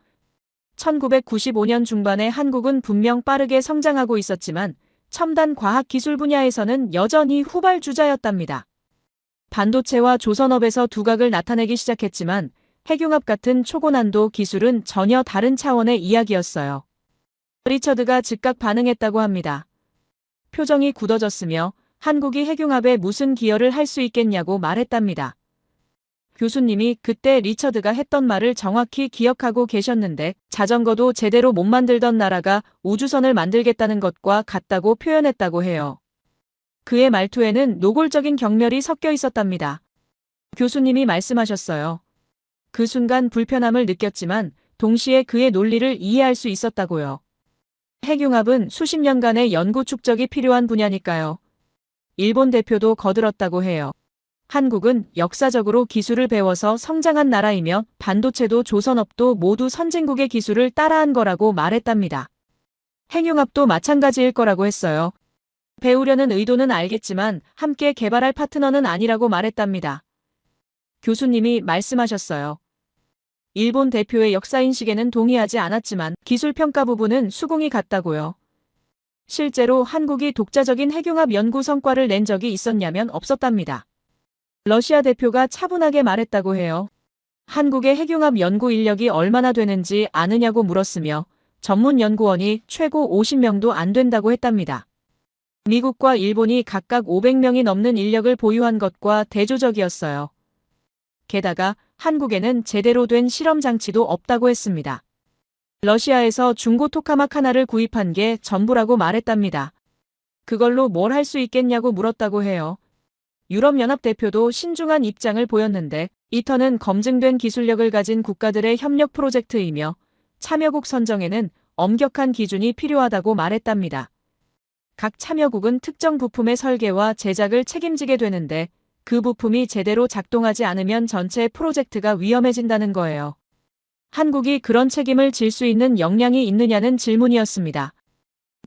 1995년 중반에 한국은 분명 빠르게 성장하고 있었지만 첨단 과학 기술 분야에서는 여전히 후발주자였답니다. 반도체와 조선업에서 두각을 나타내기 시작했지만 핵융합 같은 초고난도 기술은 전혀 다른 차원의 이야기였어요. 리처드가 즉각 반응했다고 합니다. 표정이 굳어졌으며 한국이 핵융합에 무슨 기여를 할 수 있겠냐고 말했답니다. 교수님이 그때 리처드가 했던 말을 정확히 기억하고 계셨는데 자전거도 제대로 못 만들던 나라가 우주선을 만들겠다는 것과 같다고 표현했다고 해요. 그의 말투에는 노골적인 경멸이 섞여 있었답니다. 교수님이 말씀하셨어요. 그 순간 불편함을 느꼈지만 동시에 그의 논리를 이해할 수 있었다고요. 핵융합은 수십 년간의 연구 축적이 필요한 분야니까요. 일본 대표도 거들었다고 해요. 한국은 역사적으로 기술을 배워서 성장한 나라이며 반도체도 조선업도 모두 선진국의 기술을 따라한 거라고 말했답니다. 핵융합도 마찬가지일 거라고 했어요. 배우려는 의도는 알겠지만 함께 개발할 파트너는 아니라고 말했답니다. 교수님이 말씀하셨어요. 일본 대표의 역사인식에는 동의하지 않았지만 기술평가 부분은 수긍이 갔다고요. 실제로 한국이 독자적인 핵융합 연구 성과를 낸 적이 있었냐면 없었답니다. 러시아 대표가 차분하게 말했다고 해요. 한국의 핵융합 연구 인력이 얼마나 되는지 아느냐고 물었으며 전문 연구원이 최고 50명도 안 된다고 했답니다. 미국과 일본이 각각 500명이 넘는 인력을 보유한 것과 대조적이었어요. 게다가 한국에는 제대로 된 실험 장치도 없다고 했습니다. 러시아에서 중고 토카막 하나를 구입한 게 전부라고 말했답니다. 그걸로 뭘 할 수 있겠냐고 물었다고 해요. 유럽연합 대표도 신중한 입장을 보였는데 이터는 검증된 기술력을 가진 국가들의 협력 프로젝트이며 참여국 선정에는 엄격한 기준이 필요하다고 말했답니다. 각 참여국은 특정 부품의 설계와 제작을 책임지게 되는데 그 부품이 제대로 작동하지 않으면 전체 프로젝트가 위험해진다는 거예요. 한국이 그런 책임을 질 수 있는 역량이 있느냐는 질문이었습니다.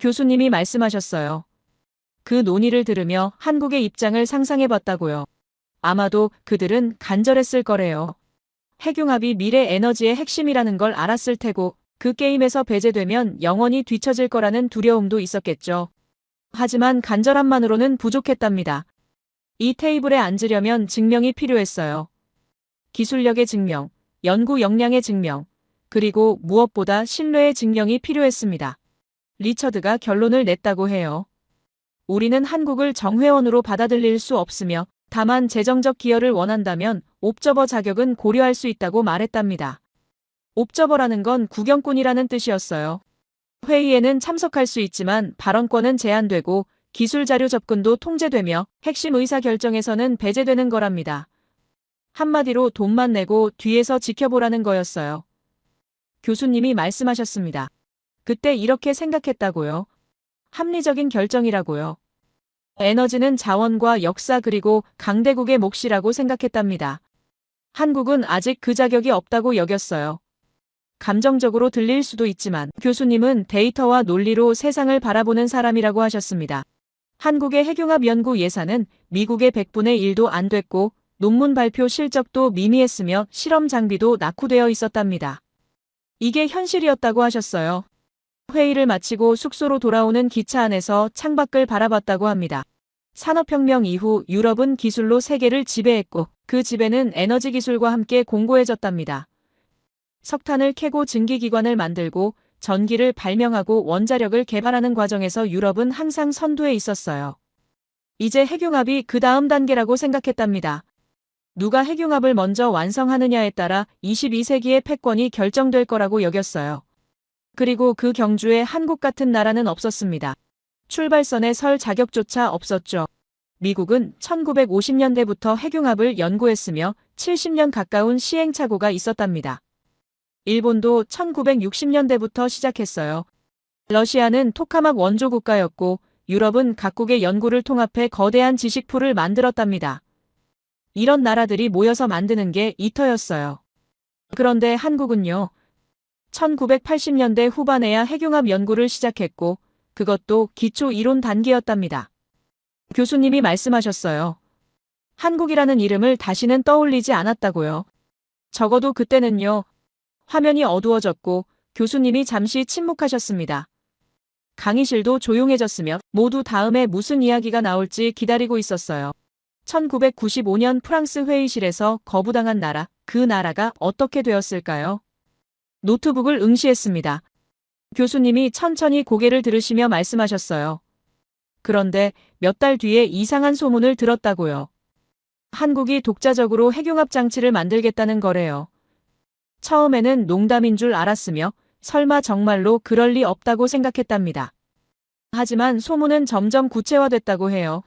교수님이 말씀하셨어요. 그 논의를 들으며 한국의 입장을 상상해봤다고요. 아마도 그들은 간절했을 거래요. 핵융합이 미래 에너지의 핵심이라는 걸 알았을 테고 그 게임에서 배제되면 영원히 뒤처질 거라는 두려움도 있었겠죠. 하지만 간절함만으로는 부족했답니다. 이 테이블에 앉으려면 증명이 필요했어요. 기술력의 증명, 연구 역량의 증명, 그리고 무엇보다 신뢰의 증명이 필요했습니다. 리처드가 결론을 냈다고 해요. 우리는 한국을 정회원으로 받아들일 수 없으며 다만 재정적 기여를 원한다면 옵저버 자격은 고려할 수 있다고 말했답니다. 옵저버라는 건 구경꾼이라는 뜻이었어요. 회의에는 참석할 수 있지만 발언권은 제한되고 기술 자료 접근도 통제되며 핵심 의사 결정에서는 배제되는 거랍니다. 한마디로 돈만 내고 뒤에서 지켜보라는 거였어요. 교수님이 말씀하셨습니다. 그때 이렇게 생각했다고요. 합리적인 결정이라고요. 에너지는 자원과 역사 그리고 강대국의 몫이라고 생각했답니다. 한국은 아직 그 자격이 없다고 여겼어요. 감정적으로 들릴 수도 있지만 교수님은 데이터와 논리로 세상을 바라보는 사람이라고 하셨습니다. 한국의 핵융합 연구 예산은 미국의 100분의 1도 안 됐고 논문 발표 실적도 미미했으며 실험 장비도 낙후되어 있었답니다. 이게 현실이었다고 하셨어요. 회의를 마치고 숙소로 돌아오는 기차 안에서 창밖을 바라봤다고 합니다. 산업혁명 이후 유럽은 기술로 세계를 지배했고 그 지배는 에너지 기술과 함께 공고해졌답니다. 석탄을 캐고 증기기관을 만들고 전기를 발명하고 원자력을 개발하는 과정에서 유럽은 항상 선두에 있었어요. 이제 핵융합이 그 다음 단계라고 생각했답니다. 누가 핵융합을 먼저 완성하느냐에 따라 22세기의 패권이 결정될 거라고 여겼어요. 그리고 그 경주에 한국 같은 나라는 없었습니다. 출발선에 설 자격조차 없었죠. 미국은 1950년대부터 핵융합을 연구했으며 70년 가까운 시행착오가 있었답니다. 일본도 1960년대부터 시작했어요. 러시아는 토카막 원조 국가였고 유럽은 각국의 연구를 통합해 거대한 지식풀을 만들었답니다. 이런 나라들이 모여서 만드는 게 이터였어요. 그런데 한국은요. 1980년대 후반에야 핵융합 연구를 시작했고 그것도 기초 이론 단계였답니다. 교수님이 말씀하셨어요. 한국이라는 이름을 다시는 떠올리지 않았다고요. 적어도 그때는요. 화면이 어두워졌고 교수님이 잠시 침묵하셨습니다. 강의실도 조용해졌으며 모두 다음에 무슨 이야기가 나올지 기다리고 있었어요. 1995년 프랑스 회의실에서 거부당한 나라, 그 나라가 어떻게 되었을까요? 노트북을 응시했습니다. 교수님이 천천히 고개를 들으시며 말씀하셨어요. 그런데 몇 달 뒤에 이상한 소문을 들었다고요. 한국이 독자적으로 핵융합 장치를 만들겠다는 거래요. 처음에는 농담인 줄 알았으며 설마 정말로 그럴 리 없다고 생각했답니다. 하지만 소문은 점점 구체화됐다고 해요.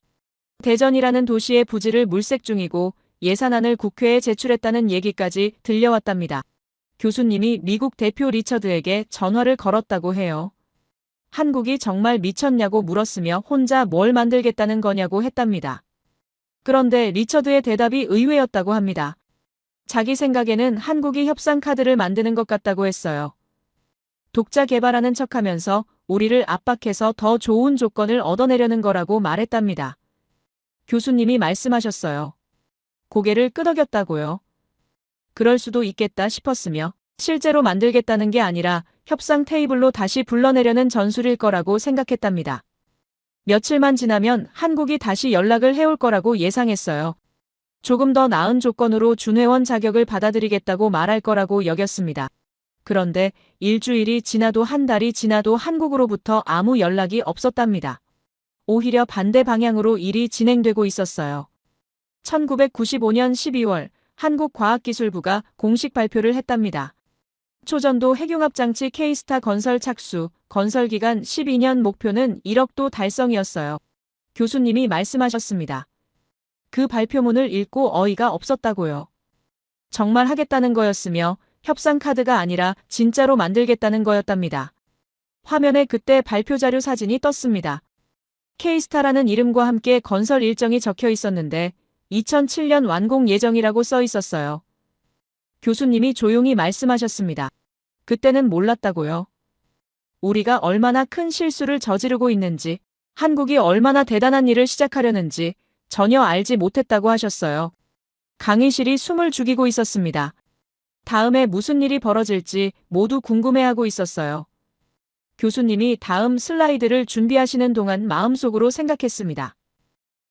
대전이라는 도시의 부지를 물색 중이고 예산안을 국회에 제출했다는 얘기까지 들려왔답니다. 교수님이 미국 대표 리처드에게 전화를 걸었다고 해요. 한국이 정말 미쳤냐고 물었으며 혼자 뭘 만들겠다는 거냐고 했답니다. 그런데 리처드의 대답이 의외였다고 합니다. 자기 생각에는 한국이 협상 카드를 만드는 것 같다고 했어요. 독자 개발하는 척하면서 우리를 압박해서 더 좋은 조건을 얻어내려는 거라고 말했답니다. 교수님이 말씀하셨어요. 고개를 끄덕였다고요. 그럴 수도 있겠다 싶었으며 실제로 만들겠다는 게 아니라 협상 테이블로 다시 불러내려는 전술일 거라고 생각했답니다. 며칠만 지나면 한국이 다시 연락을 해올 거라고 예상했어요. 조금 더 나은 조건으로 준회원 자격을 받아들이겠다고 말할 거라고 여겼습니다. 그런데 일주일이 지나도 한 달이 지나도 한국으로부터 아무 연락이 없었답니다. 오히려 반대 방향으로 일이 진행되고 있었어요. 1995년 12월 한국과학기술부가 공식 발표를 했답니다. 초전도 핵융합장치 K스타 건설 착수, 건설기간 12년 목표는 1억도 달성이었어요. 교수님이 말씀하셨습니다. 그 발표문을 읽고 어이가 없었다고요. 정말 하겠다는 거였으며 협상 카드가 아니라 진짜로 만들겠다는 거였답니다. 화면에 그때 발표 자료 사진이 떴습니다. K스타라는 이름과 함께 건설 일정이 적혀 있었는데 2007년 완공 예정이라고 써 있었어요. 교수님이 조용히 말씀하셨습니다. 그때는 몰랐다고요. 우리가 얼마나 큰 실수를 저지르고 있는지, 한국이 얼마나 대단한 일을 시작하려는지 전혀 알지 못했다고 하셨어요. 강의실이 숨을 죽이고 있었습니다. 다음에 무슨 일이 벌어질지 모두 궁금해하고 있었어요. 교수님이 다음 슬라이드를 준비하시는 동안 마음속으로 생각했습니다.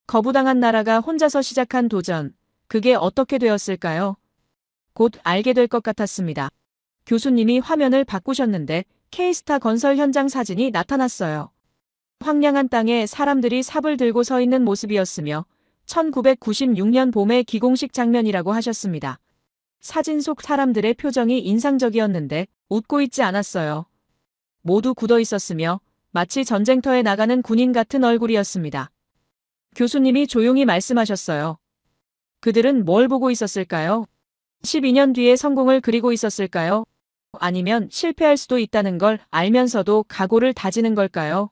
거부당한 나라가 혼자서 시작한 도전, 그게 어떻게 되었을까요? 곧 알게 될 것 같았습니다. 교수님이 화면을 바꾸셨는데 K스타 건설 현장 사진이 나타났어요. 황량한 땅에 사람들이 삽을 들고 서 있는 모습이었으며 1996년 봄의 기공식 장면이라고 하셨습니다. 사진 속 사람들의 표정이 인상적이었는데 웃고 있지 않았어요. 모두 굳어 있었으며 마치 전쟁터에 나가는 군인 같은 얼굴이었습니다. 교수님이 조용히 말씀하셨어요. 그들은 뭘 보고 있었을까요? 12년 뒤에 성공을 그리고 있었을까요? 아니면 실패할 수도 있다는 걸 알면서도 각오를 다지는 걸까요?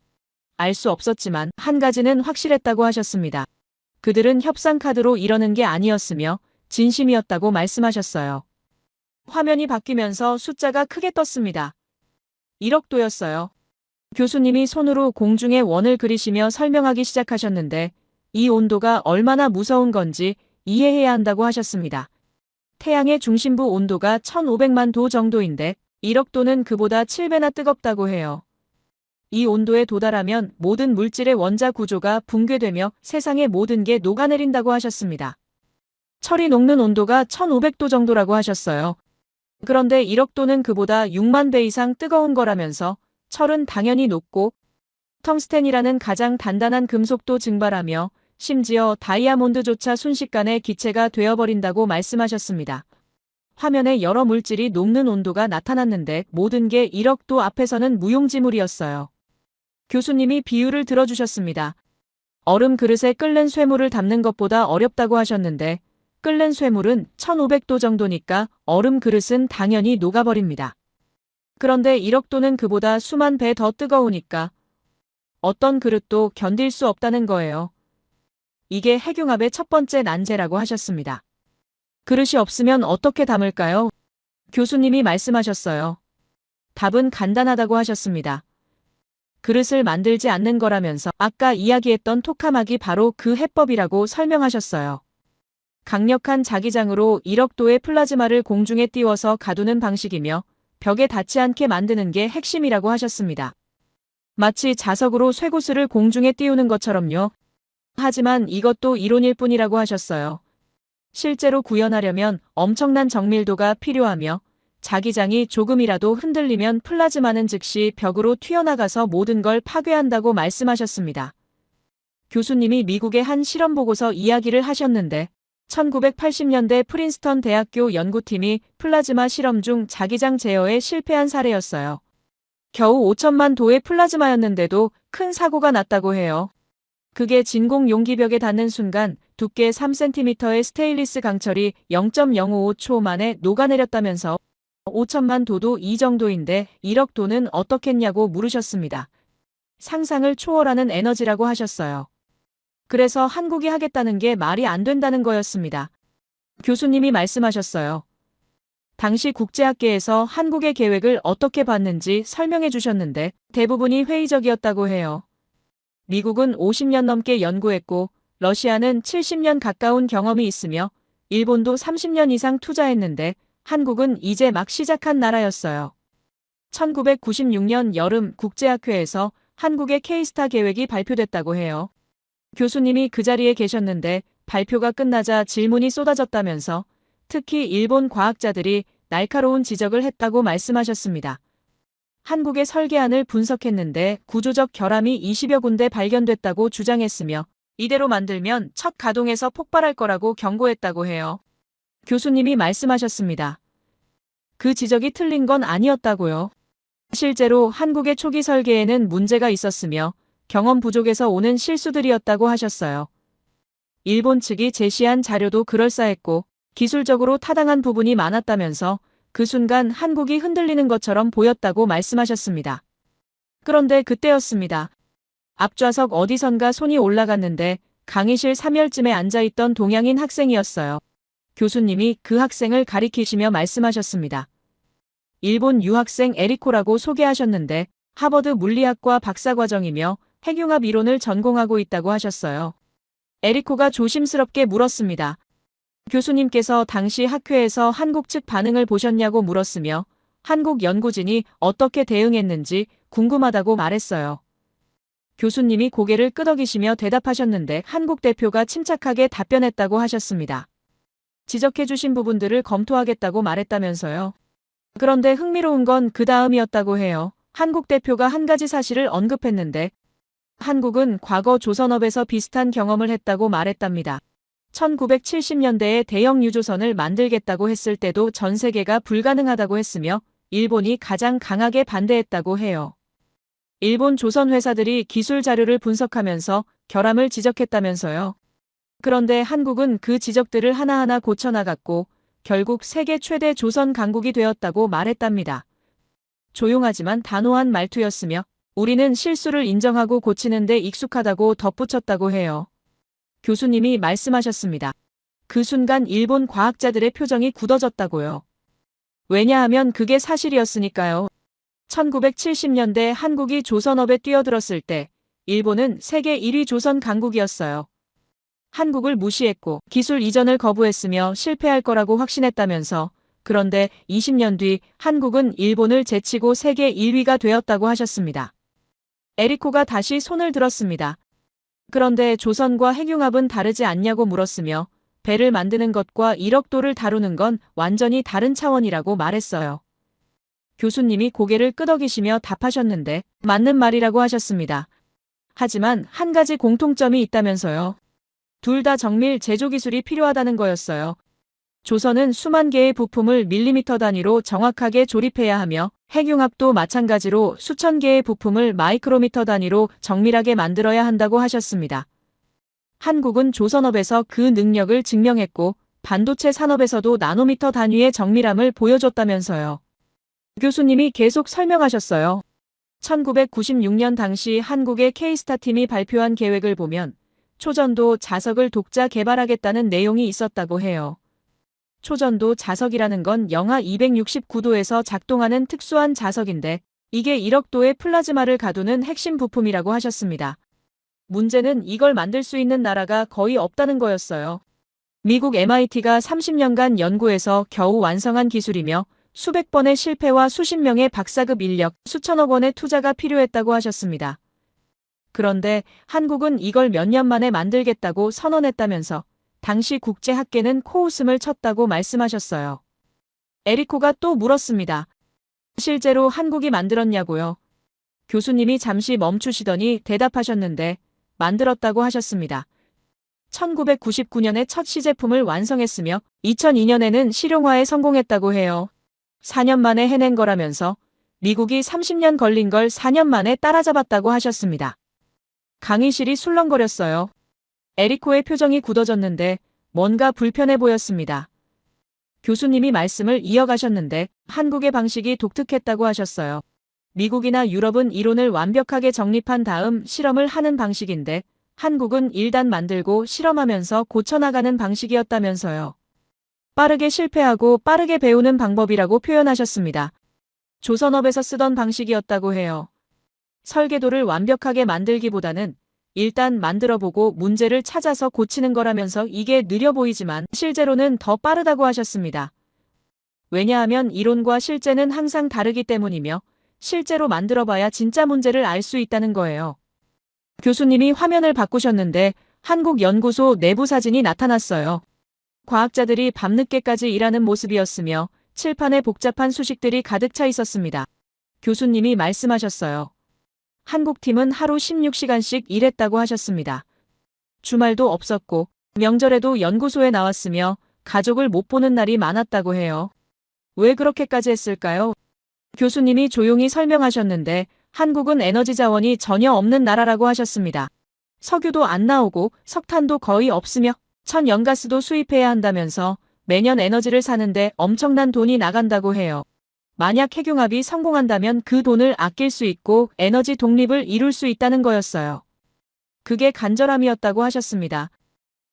알 수 없었지만 한 가지는 확실했다고 하셨습니다. 그들은 협상 카드로 이러는 게 아니었으며 진심이었다고 말씀하셨어요. 화면이 바뀌면서 숫자가 크게 떴습니다. 1억도였어요. 교수님이 손으로 공중에 원을 그리시며 설명하기 시작하셨는데 이 온도가 얼마나 무서운 건지 이해해야 한다고 하셨습니다. 태양의 중심부 온도가 1500만 도 정도인데 1억도는 그보다 7배나 뜨겁다고 해요. 이 온도에 도달하면 모든 물질의 원자 구조가 붕괴되며 세상의 모든 게 녹아내린다고 하셨습니다. 철이 녹는 온도가 1500도 정도라고 하셨어요. 그런데 1억도는 그보다 6만 배 이상 뜨거운 거라면서 철은 당연히 녹고 텅스텐이라는 가장 단단한 금속도 증발하며 심지어 다이아몬드조차 순식간에 기체가 되어버린다고 말씀하셨습니다. 화면에 여러 물질이 녹는 온도가 나타났는데 모든 게 1억도 앞에서는 무용지물이었어요. 교수님이 비유를 들어주셨습니다. 얼음 그릇에 끓는 쇠물을 담는 것보다 어렵다고 하셨는데 끓는 쇠물은 1500도 정도니까 얼음 그릇은 당연히 녹아버립니다. 그런데 1억도는 그보다 수만 배 더 뜨거우니까 어떤 그릇도 견딜 수 없다는 거예요. 이게 핵융합의 첫 번째 난제라고 하셨습니다. 그릇이 없으면 어떻게 담을까요? 교수님이 말씀하셨어요. 답은 간단하다고 하셨습니다. 그릇을 만들지 않는 거라면서 아까 이야기했던 토카막이 바로 그 해법이라고 설명하셨어요. 강력한 자기장으로 1억도의 플라즈마를 공중에 띄워서 가두는 방식이며 벽에 닿지 않게 만드는 게 핵심이라고 하셨습니다. 마치 자석으로 쇠구슬을 공중에 띄우는 것처럼요. 하지만 이것도 이론일 뿐이라고 하셨어요. 실제로 구현하려면 엄청난 정밀도가 필요하며 자기장이 조금이라도 흔들리면 플라즈마는 즉시 벽으로 튀어나가서 모든 걸 파괴한다고 말씀하셨습니다. 교수님이 미국의 한 실험 보고서 이야기를 하셨는데 1980년대 프린스턴 대학교 연구팀이 플라즈마 실험 중 자기장 제어에 실패한 사례였어요. 겨우 5천만 도의 플라즈마였는데도 큰 사고가 났다고 해요. 그게 진공 용기벽에 닿는 순간 두께 3cm의 스테인리스 강철이 0.055초 만에 녹아내렸다면서 5천만 도도 이 정도인데 1억 도는 어떻겠냐고 물으셨습니다. 상상을 초월하는 에너지라고 하셨어요. 그래서 한국이 하겠다는 게 말이 안 된다는 거였습니다. 교수님이 말씀하셨어요. 당시 국제학계에서 한국의 계획을 어떻게 봤는지 설명해 주셨는데 대부분이 회의적이었다고 해요. 미국은 50년 넘게 연구했고 러시아는 70년 가까운 경험이 있으며 일본도 30년 이상 투자했는데 한국은 이제 막 시작한 나라였어요. 1996년 여름 국제학회에서 한국의 K스타 계획이 발표됐다고 해요. 교수님이 그 자리에 계셨는데 발표가 끝나자 질문이 쏟아졌다면서 특히 일본 과학자들이 날카로운 지적을 했다고 말씀하셨습니다. 한국의 설계안을 분석했는데 구조적 결함이 20여 군데 발견됐다고 주장했으며 이대로 만들면 첫 가동에서 폭발할 거라고 경고했다고 해요. 교수님이 말씀하셨습니다. 그 지적이 틀린 건 아니었다고요. 실제로 한국의 초기 설계에는 문제가 있었으며 경험 부족에서 오는 실수들이었다고 하셨어요. 일본 측이 제시한 자료도 그럴싸했고 기술적으로 타당한 부분이 많았다면서 그 순간 한국이 흔들리는 것처럼 보였다고 말씀하셨습니다. 그런데 그때였습니다. 앞좌석 어디선가 손이 올라갔는데 강의실 3열쯤에 앉아있던 동양인 학생이었어요. 교수님이 그 학생을 가리키시며 말씀하셨습니다. 일본 유학생 에리코라고 소개하셨는데 하버드 물리학과 박사과정이며 핵융합 이론을 전공하고 있다고 하셨어요. 에리코가 조심스럽게 물었습니다. 교수님께서 당시 학회에서 한국 측 반응을 보셨냐고 물었으며 한국 연구진이 어떻게 대응했는지 궁금하다고 말했어요. 교수님이 고개를 끄덕이시며 대답하셨는데 한국 대표가 침착하게 답변했다고 하셨습니다. 지적해주신 부분들을 검토하겠다고 말했다면서요. 그런데 흥미로운 건 그 다음이었다고 해요. 한국 대표가 한 가지 사실을 언급했는데 한국은 과거 조선업에서 비슷한 경험을 했다고 말했답니다. 1970년대에 대형 유조선을 만들겠다고 했을 때도 전 세계가 불가능하다고 했으며 일본이 가장 강하게 반대했다고 해요. 일본 조선 회사들이 기술 자료를 분석하면서 결함을 지적했다면서요. 그런데 한국은 그 지적들을 하나하나 고쳐나갔고 결국 세계 최대 조선 강국이 되었다고 말했답니다. 조용하지만 단호한 말투였으며 우리는 실수를 인정하고 고치는 데 익숙하다고 덧붙였다고 해요. 교수님이 말씀하셨습니다. 그 순간 일본 과학자들의 표정이 굳어졌다고요. 왜냐하면 그게 사실이었으니까요. 1970년대 한국이 조선업에 뛰어들었을 때 일본은 세계 1위 조선 강국이었어요. 한국을 무시했고 기술 이전을 거부했으며 실패할 거라고 확신했다면서 그런데 20년 뒤 한국은 일본을 제치고 세계 1위가 되었다고 하셨습니다. 에리코가 다시 손을 들었습니다. 그런데 조선과 핵융합은 다르지 않냐고 물었으며 배를 만드는 것과 1억 도를 다루는 건 완전히 다른 차원이라고 말했어요. 교수님이 고개를 끄덕이시며 답하셨는데 맞는 말이라고 하셨습니다. 하지만 한 가지 공통점이 있다면서요. 둘 다 정밀 제조 기술이 필요하다는 거였어요. 조선은 수만 개의 부품을 밀리미터 단위로 정확하게 조립해야 하며 핵융합도 마찬가지로 수천 개의 부품을 마이크로미터 단위로 정밀하게 만들어야 한다고 하셨습니다. 한국은 조선업에서 그 능력을 증명했고 반도체 산업에서도 나노미터 단위의 정밀함을 보여줬다면서요. 교수님이 계속 설명하셨어요. 1996년 당시 한국의 K스타 팀이 발표한 계획을 보면 초전도 자석을 독자 개발하겠다는 내용이 있었다고 해요. 초전도 자석이라는 건 영하 269도에서 작동하는 특수한 자석인데 이게 1억 도의 플라즈마를 가두는 핵심 부품이라고 하셨습니다. 문제는 이걸 만들 수 있는 나라가 거의 없다는 거였어요. 미국 MIT가 30년간 연구해서 겨우 완성한 기술이며 수백 번의 실패와 수십 명의 박사급 인력, 수천억 원의 투자가 필요했다고 하셨습니다. 그런데 한국은 이걸 몇 년 만에 만들겠다고 선언했다면서 당시 국제학계는 코웃음을 쳤다고 말씀하셨어요. 에리코가 또 물었습니다. 실제로 한국이 만들었냐고요? 교수님이 잠시 멈추시더니 대답하셨는데 만들었다고 하셨습니다. 1999년에 첫 시제품을 완성했으며 2002년에는 실용화에 성공했다고 해요. 4년 만에 해낸 거라면서 미국이 30년 걸린 걸 4년 만에 따라잡았다고 하셨습니다. 강의실이 술렁거렸어요. 에리코의 표정이 굳어졌는데 뭔가 불편해 보였습니다. 교수님이 말씀을 이어가셨는데 한국의 방식이 독특했다고 하셨어요. 미국이나 유럽은 이론을 완벽하게 정립한 다음 실험을 하는 방식인데 한국은 일단 만들고 실험하면서 고쳐나가는 방식이었다면서요. 빠르게 실패하고 빠르게 배우는 방법이라고 표현하셨습니다. 조선업에서 쓰던 방식이었다고 해요. 설계도를 완벽하게 만들기보다는 일단 만들어보고 문제를 찾아서 고치는 거라면서 이게 느려 보이지만 실제로는 더 빠르다고 하셨습니다. 왜냐하면 이론과 실제는 항상 다르기 때문이며 실제로 만들어봐야 진짜 문제를 알 수 있다는 거예요. 교수님이 화면을 바꾸셨는데 한국 연구소 내부 사진이 나타났어요. 과학자들이 밤늦게까지 일하는 모습이었으며 칠판에 복잡한 수식들이 가득 차 있었습니다. 교수님이 말씀하셨어요. 한국 팀은 하루 16시간씩 일했다고 하셨습니다. 주말도 없었고 명절에도 연구소에 나왔으며 가족을 못 보는 날이 많았다고 해요. 왜 그렇게까지 했을까요? 교수님이 조용히 설명하셨는데 한국은 에너지 자원이 전혀 없는 나라라고 하셨습니다. 석유도 안 나오고 석탄도 거의 없으며 천연가스도 수입해야 한다면서 매년 에너지를 사는데 엄청난 돈이 나간다고 해요. 만약 핵융합이 성공한다면 그 돈을 아낄 수 있고 에너지 독립을 이룰 수 있다는 거였어요. 그게 간절함이었다고 하셨습니다.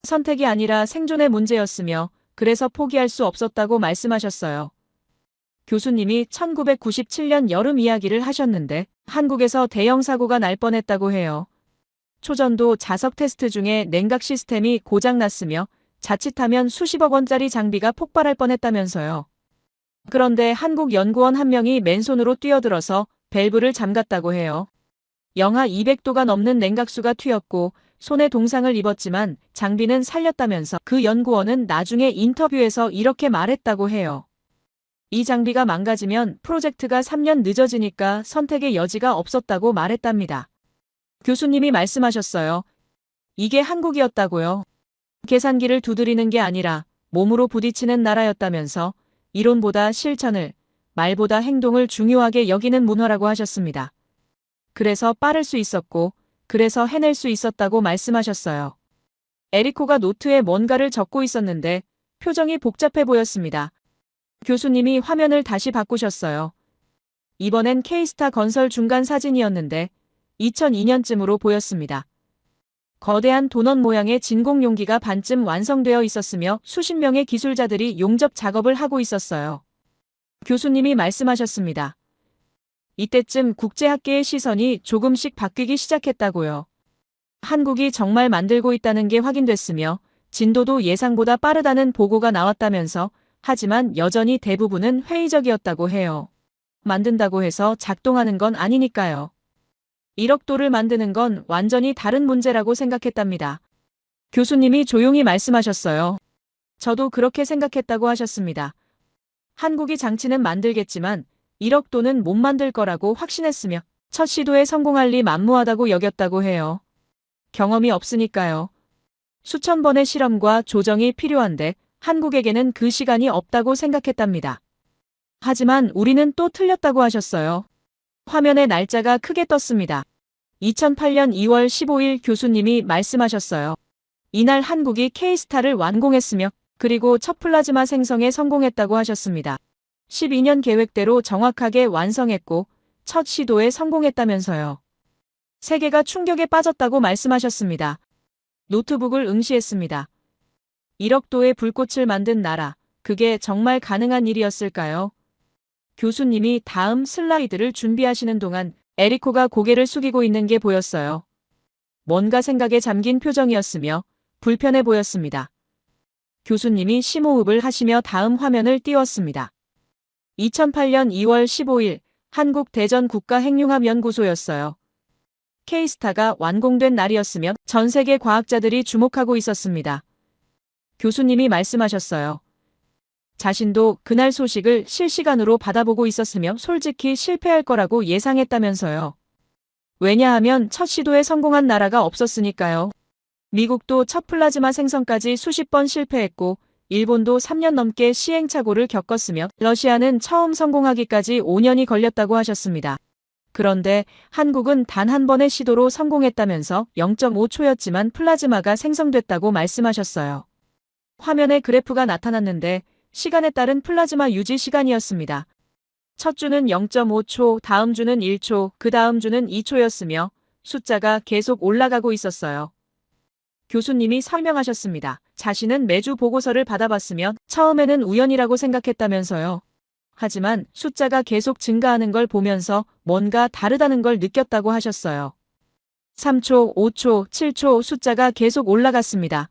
선택이 아니라 생존의 문제였으며 그래서 포기할 수 없었다고 말씀하셨어요. 교수님이 1997년 여름 이야기를 하셨는데 한국에서 대형 사고가 날 뻔했다고 해요. 초전도 자석 테스트 중에 냉각 시스템이 고장났으며 자칫하면 수십억 원짜리 장비가 폭발할 뻔했다면서요. 그런데 한국 연구원 한 명이 맨손으로 뛰어들어서 밸브를 잠갔다고 해요. 영하 200도가 넘는 냉각수가 튀었고 손에 동상을 입었지만 장비는 살렸다면서 그 연구원은 나중에 인터뷰에서 이렇게 말했다고 해요. 이 장비가 망가지면 프로젝트가 3년 늦어지니까 선택의 여지가 없었다고 말했답니다. 교수님이 말씀하셨어요. 이게 한국이었다고요. 계산기를 두드리는 게 아니라 몸으로 부딪히는 나라였다면서 이론보다 실천을, 말보다 행동을 중요하게 여기는 문화라고 하셨습니다. 그래서 빠를 수 있었고, 그래서 해낼 수 있었다고 말씀하셨어요. 에리코가 노트에 뭔가를 적고 있었는데 표정이 복잡해 보였습니다. 교수님이 화면을 다시 바꾸셨어요. 이번엔 K스타 건설 중간 사진이었는데 2002년쯤으로 보였습니다. 거대한 도넛 모양의 진공 용기가 반쯤 완성되어 있었으며 수십 명의 기술자들이 용접 작업을 하고 있었어요. 교수님이 말씀하셨습니다. 이때쯤 국제학계의 시선이 조금씩 바뀌기 시작했다고요. 한국이 정말 만들고 있다는 게 확인됐으며 진도도 예상보다 빠르다는 보고가 나왔다면서 하지만 여전히 대부분은 회의적이었다고 해요. 만든다고 해서 작동하는 건 아니니까요. 1억 도를 만드는 건 완전히 다른 문제라고 생각했답니다. 교수님이 조용히 말씀하셨어요. 저도 그렇게 생각했다고 하셨습니다. 한국이 장치는 만들겠지만 1억 도는 못 만들 거라고 확신했으며 첫 시도에 성공할 리 만무하다고 여겼다고 해요. 경험이 없으니까요. 수천 번의 실험과 조정이 필요한데 한국에게는 그 시간이 없다고 생각했답니다. 하지만 우리는 또 틀렸다고 하셨어요. 화면에 날짜가 크게 떴습니다. 2008년 2월 15일 교수님이 말씀하셨어요. 이날 한국이 K스타를 완공했으며 그리고 첫 플라즈마 생성에 성공했다고 하셨습니다. 12년 계획대로 정확하게 완성했고 첫 시도에 성공했다면서요. 세계가 충격에 빠졌다고 말씀하셨습니다. 노트북을 응시했습니다. 1억 도의 불꽃을 만든 나라, 그게 정말 가능한 일이었을까요? 교수님이 다음 슬라이드를 준비하시는 동안 에리코가 고개를 숙이고 있는 게 보였어요. 뭔가 생각에 잠긴 표정이었으며 불편해 보였습니다. 교수님이 심호흡을 하시며 다음 화면을 띄웠습니다. 2008년 2월 15일 한국 대전 국가핵융합연구소였어요. K스타가 완공된 날이었으며 전 세계 과학자들이 주목하고 있었습니다. 교수님이 말씀하셨어요. 자신도 그날 소식을 실시간으로 받아보고 있었으며 솔직히 실패할 거라고 예상했다면서요. 왜냐하면 첫 시도에 성공한 나라가 없었으니까요. 미국도 첫 플라즈마 생성까지 수십 번 실패했고 일본도 3년 넘게 시행착오를 겪었으며 러시아는 처음 성공하기까지 5년이 걸렸다고 하셨습니다. 그런데 한국은 단 한 번의 시도로 성공했다면서 0.5초였지만 플라즈마가 생성됐다고 말씀하셨어요. 화면에 그래프가 나타났는데 시간에 따른 플라즈마 유지 시간이었습니다. 첫 주는 0.5초, 다음 주는 1초, 그 다음 주는 2초였으며 숫자가 계속 올라가고 있었어요. 교수님이 설명하셨습니다. 자신은 매주 보고서를 받아봤으며 처음에는 우연이라고 생각했다면서요. 하지만 숫자가 계속 증가하는 걸 보면서 뭔가 다르다는 걸 느꼈다고 하셨어요. 3초, 5초, 7초 숫자가 계속 올라갔습니다.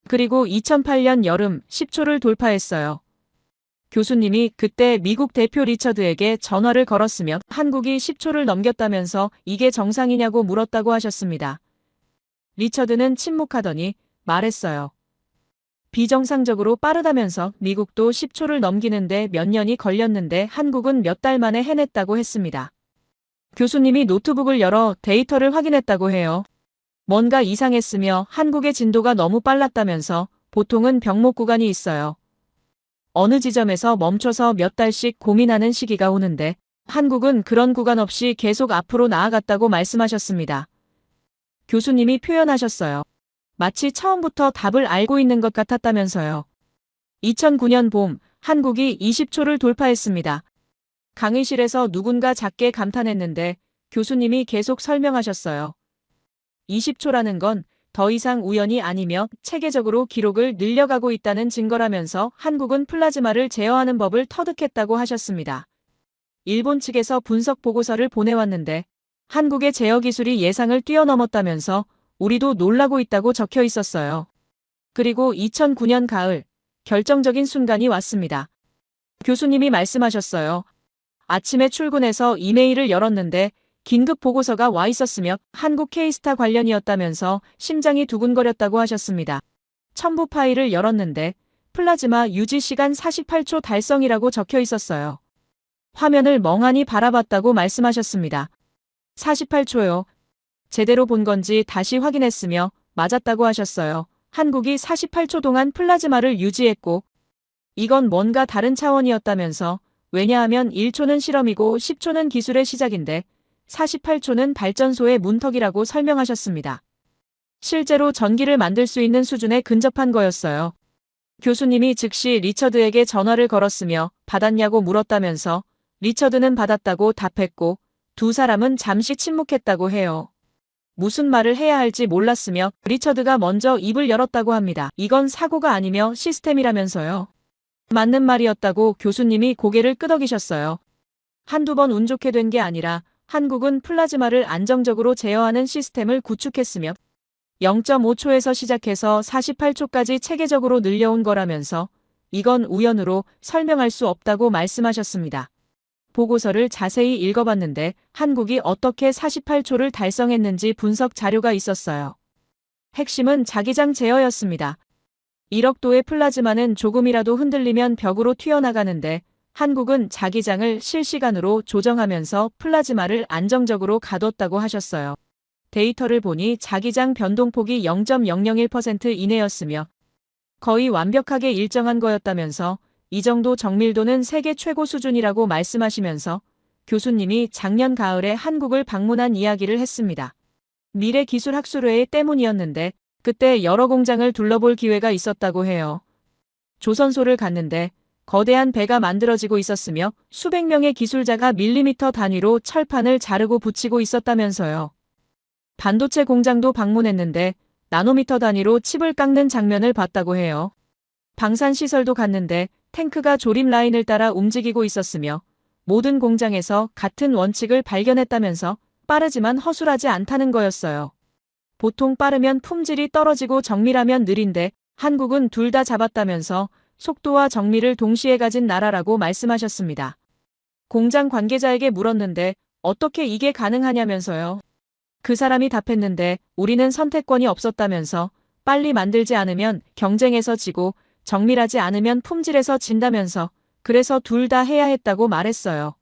그리고 2008년 여름 10초를 돌파했어요. 교수님이 그때 미국 대표 리처드에게 전화를 걸었으며 한국이 10초를 넘겼다면서 이게 정상이냐고 물었다고 하셨습니다. 리처드는 침묵하더니 말했어요. 비정상적으로 빠르다면서 미국도 10초를 넘기는데 몇 년이 걸렸는데 한국은 몇 달 만에 해냈다고 했습니다. 교수님이 노트북을 열어 데이터를 확인했다고 해요. 뭔가 이상했으며 한국의 진도가 너무 빨랐다면서 보통은 병목 구간이 있어요. 어느 지점에서 멈춰서 몇 달씩 고민하는 시기가 오는데 한국은 그런 구간 없이 계속 앞으로 나아갔다고 말씀하셨습니다. 교수님이 표현하셨어요. 마치 처음부터 답을 알고 있는 것 같았다면서요. 2009년 봄, 한국이 20초를 돌파했습니다. 강의실에서 누군가 작게 감탄했는데 교수님이 계속 설명하셨어요. 20초라는 건 더 이상 우연이 아니며 체계적으로 기록을 늘려가고 있다는 증거라면서 한국은 플라즈마를 제어하는 법을 터득했다고 하셨습니다. 일본 측에서 분석 보고서를 보내왔는데 한국의 제어 기술이 예상을 뛰어넘었다면서 우리도 놀라고 있다고 적혀 있었어요. 그리고 2009년 가을, 결정적인 순간이 왔습니다. 교수님이 말씀하셨어요. 아침에 출근해서 이메일을 열었는데 긴급 보고서가 와 있었으며 한국 K스타 관련이었다면서 심장이 두근거렸다고 하셨습니다. 첨부 파일을 열었는데 플라즈마 유지 시간 48초 달성이라고 적혀 있었어요. 화면을 멍하니 바라봤다고 말씀하셨습니다. 48초요. 제대로 본 건지 다시 확인했으며 맞았다고 하셨어요. 한국이 48초 동안 플라즈마를 유지했고 이건 뭔가 다른 차원이었다면서 왜냐하면 1초는 실험이고 10초는 기술의 시작인데 48초는 발전소의 문턱이라고 설명하셨습니다. 실제로 전기를 만들 수 있는 수준에 근접한 거였어요. 교수님이 즉시 리처드에게 전화를 걸었으며 받았냐고 물었다면서 리처드는 받았다고 답했고 두 사람은 잠시 침묵했다고 해요. 무슨 말을 해야 할지 몰랐으며 리처드가 먼저 입을 열었다고 합니다. 이건 사고가 아니며 시스템이라면서요. 맞는 말이었다고 교수님이 고개를 끄덕이셨어요. 한두 번 운 좋게 된 게 아니라 한국은 플라즈마를 안정적으로 제어하는 시스템을 구축했으며 0.5초에서 시작해서 48초까지 체계적으로 늘려온 거라면서 이건 우연으로 설명할 수 없다고 말씀하셨습니다. 보고서를 자세히 읽어봤는데 한국이 어떻게 48초를 달성했는지 분석 자료가 있었어요. 핵심은 자기장 제어였습니다. 1억 도의 플라즈마는 조금이라도 흔들리면 벽으로 튀어나가는데 한국은 자기장을 실시간으로 조정하면서 플라즈마를 안정적으로 가뒀다고 하셨어요. 데이터를 보니 자기장 변동폭이 0.001% 이내였으며 거의 완벽하게 일정한 거였다면서 이 정도 정밀도는 세계 최고 수준이라고 말씀하시면서 교수님이 작년 가을에 한국을 방문한 이야기를 했습니다. 미래기술학술회의 때문이었는데 그때 여러 공장을 둘러볼 기회가 있었다고 해요. 조선소를 갔는데 거대한 배가 만들어지고 있었으며 수백 명의 기술자가 밀리미터 단위로 철판을 자르고 붙이고 있었다면서요. 반도체 공장도 방문했는데 나노미터 단위로 칩을 깎는 장면을 봤다고 해요. 방산시설도 갔는데 탱크가 조립 라인을 따라 움직이고 있었으며 모든 공장에서 같은 원칙을 발견했다면서 빠르지만 허술하지 않다는 거였어요. 보통 빠르면 품질이 떨어지고 정밀하면 느린데 한국은 둘 다 잡았다면서 속도와 정밀을 동시에 가진 나라라고 말씀하셨습니다. 공장 관계자에게 물었는데 어떻게 이게 가능하냐면서요. 그 사람이 답했는데 우리는 선택권이 없었다면서 빨리 만들지 않으면 경쟁에서 지고 정밀하지 않으면 품질에서 진다면서 그래서 둘 다 해야 했다고 말했어요.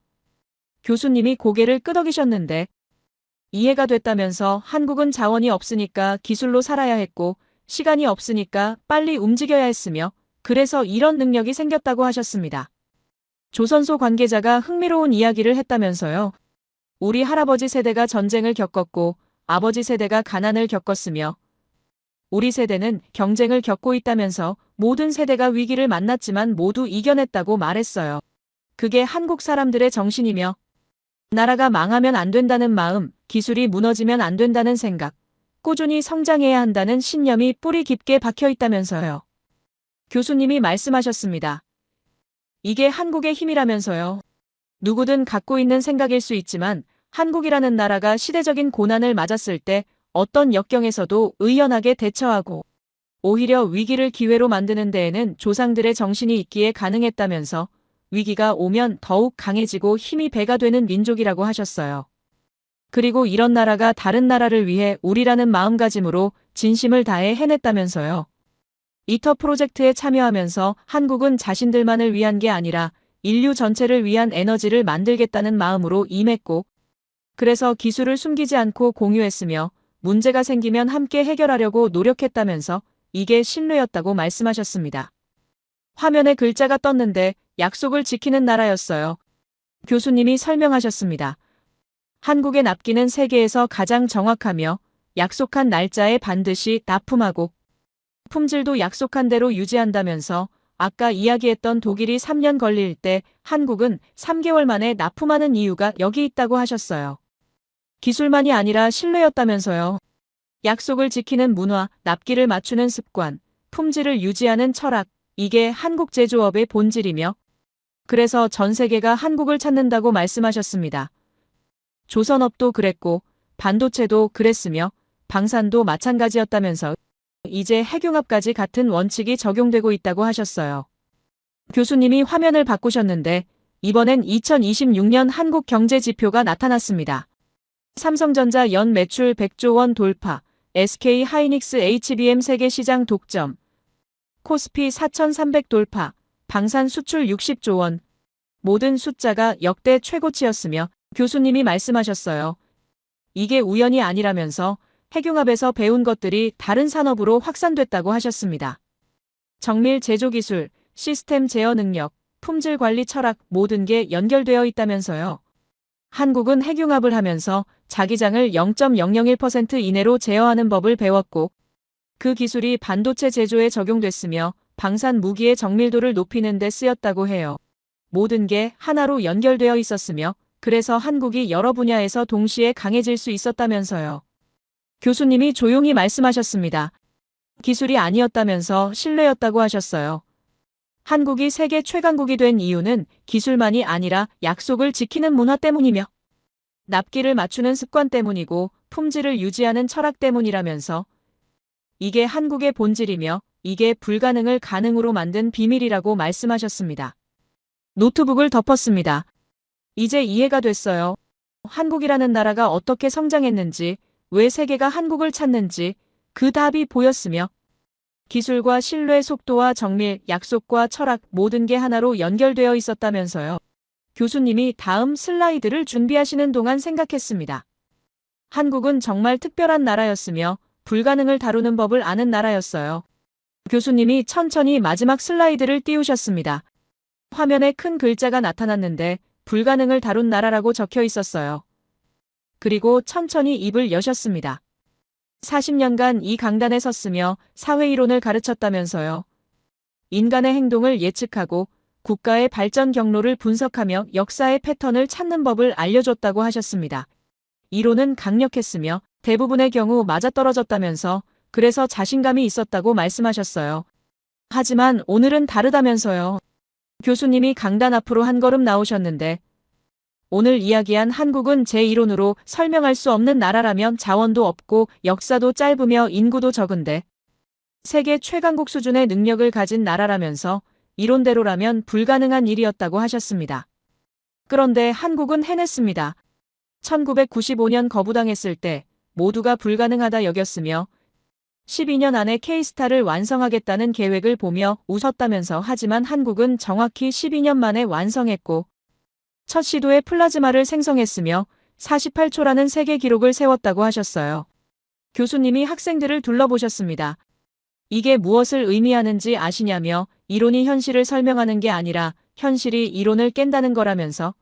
교수님이 고개를 끄덕이셨는데 이해가 됐다면서 한국은 자원이 없으니까 기술로 살아야 했고 시간이 없으니까 빨리 움직여야 했으며 그래서 이런 능력이 생겼다고 하셨습니다. 조선소 관계자가 흥미로운 이야기를 했다면서요. 우리 할아버지 세대가 전쟁을 겪었고 아버지 세대가 가난을 겪었으며 우리 세대는 경쟁을 겪고 있다면서 모든 세대가 위기를 만났지만 모두 이겨냈다고 말했어요. 그게 한국 사람들의 정신이며 나라가 망하면 안 된다는 마음, 기술이 무너지면 안 된다는 생각, 꾸준히 성장해야 한다는 신념이 뿌리 깊게 박혀 있다면서요. 교수님이 말씀하셨습니다. 이게 한국의 힘이라면서요. 누구든 갖고 있는 생각일 수 있지만 한국이라는 나라가 시대적인 고난을 맞았을 때 어떤 역경에서도 의연하게 대처하고 오히려 위기를 기회로 만드는 데에는 조상들의 정신이 있기에 가능했다면서 위기가 오면 더욱 강해지고 힘이 배가 되는 민족이라고 하셨어요. 그리고 이런 나라가 다른 나라를 위해 우리라는 마음가짐으로 진심을 다해 해냈다면서요. 이터 프로젝트에 참여하면서 한국은 자신들만을 위한 게 아니라 인류 전체를 위한 에너지를 만들겠다는 마음으로 임했고 그래서 기술을 숨기지 않고 공유했으며 문제가 생기면 함께 해결하려고 노력했다면서 이게 신뢰였다고 말씀하셨습니다. 화면에 글자가 떴는데 약속을 지키는 나라였어요. 교수님이 설명하셨습니다. 한국의 납기는 세계에서 가장 정확하며 약속한 날짜에 반드시 납품하고 품질도 약속한 대로 유지한다면서 아까 이야기했던 독일이 3년 걸릴 때 한국은 3개월 만에 납품하는 이유가 여기 있다고 하셨어요. 기술만이 아니라 신뢰였다면서요. 약속을 지키는 문화, 납기를 맞추는 습관, 품질을 유지하는 철학, 이게 한국 제조업의 본질이며 그래서 전 세계가 한국을 찾는다고 말씀하셨습니다. 조선업도 그랬고 반도체도 그랬으며 방산도 마찬가지였다면서 이제 핵융합까지 같은 원칙이 적용되고 있다고 하셨어요. 교수님이 화면을 바꾸셨는데 이번엔 2026년 한국 경제 지표가 나타났습니다. 삼성전자 연 매출 100조 원 돌파, SK 하이닉스 HBM 세계 시장 독점, 코스피 4,300 돌파, 방산 수출 60조 원. 모든 숫자가 역대 최고치였으며 교수님이 말씀하셨어요. 이게 우연이 아니라면서 핵융합에서 배운 것들이 다른 산업으로 확산됐다고 하셨습니다. 정밀 제조 기술, 시스템 제어 능력, 품질 관리 철학 모든 게 연결되어 있다면서요. 한국은 핵융합을 하면서 자기장을 0.001% 이내로 제어하는 법을 배웠고 그 기술이 반도체 제조에 적용됐으며 방산 무기의 정밀도를 높이는 데 쓰였다고 해요. 모든 게 하나로 연결되어 있었으며 그래서 한국이 여러 분야에서 동시에 강해질 수 있었다면서요. 교수님이 조용히 말씀하셨습니다. 기술이 아니었다면서 신뢰였다고 하셨어요. 한국이 세계 최강국이 된 이유는 기술만이 아니라 약속을 지키는 문화 때문이며 납기를 맞추는 습관 때문이고 품질을 유지하는 철학 때문이라면서 이게 한국의 본질이며 이게 불가능을 가능으로 만든 비밀이라고 말씀하셨습니다. 노트북을 덮었습니다. 이제 이해가 됐어요. 한국이라는 나라가 어떻게 성장했는지, 왜 세계가 한국을 찾는지 그 답이 보였으며 기술과 신뢰 속도와 정밀, 약속과 철학 모든 게 하나로 연결되어 있었다면서요. 교수님이 다음 슬라이드를 준비하시는 동안 생각했습니다. 한국은 정말 특별한 나라였으며 불가능을 다루는 법을 아는 나라였어요. 교수님이 천천히 마지막 슬라이드를 띄우셨습니다. 화면에 큰 글자가 나타났는데 불가능을 다룬 나라라고 적혀 있었어요. 그리고 천천히 입을 여셨습니다. 40년간 이 강단에 섰으며 사회이론을 가르쳤다면서요. 인간의 행동을 예측하고 국가의 발전 경로를 분석하며 역사의 패턴을 찾는 법을 알려줬다고 하셨습니다. 이론은 강력했으며 대부분의 경우 맞아떨어졌다면서 그래서 자신감이 있었다고 말씀하셨어요. 하지만 오늘은 다르다면서요. 교수님이 강단 앞으로 한 걸음 나오셨는데 오늘 이야기한 한국은 제 이론으로 설명할 수 없는 나라라면 자원도 없고 역사도 짧으며 인구도 적은데 세계 최강국 수준의 능력을 가진 나라라면서 이론대로라면 불가능한 일이었다고 하셨습니다. 그런데 한국은 해냈습니다. 1995년 거부당했을 때 모두가 불가능하다 여겼으며 12년 안에 K스타를 완성하겠다는 계획을 보며 웃었다면서 하지만 한국은 정확히 12년 만에 완성했고 첫 시도에 플라즈마를 생성했으며 48초라는 세계 기록을 세웠다고 하셨어요. 교수님이 학생들을 둘러보셨습니다. 이게 무엇을 의미하는지 아시냐며 이론이 현실을 설명하는 게 아니라 현실이 이론을 깬다는 거라면서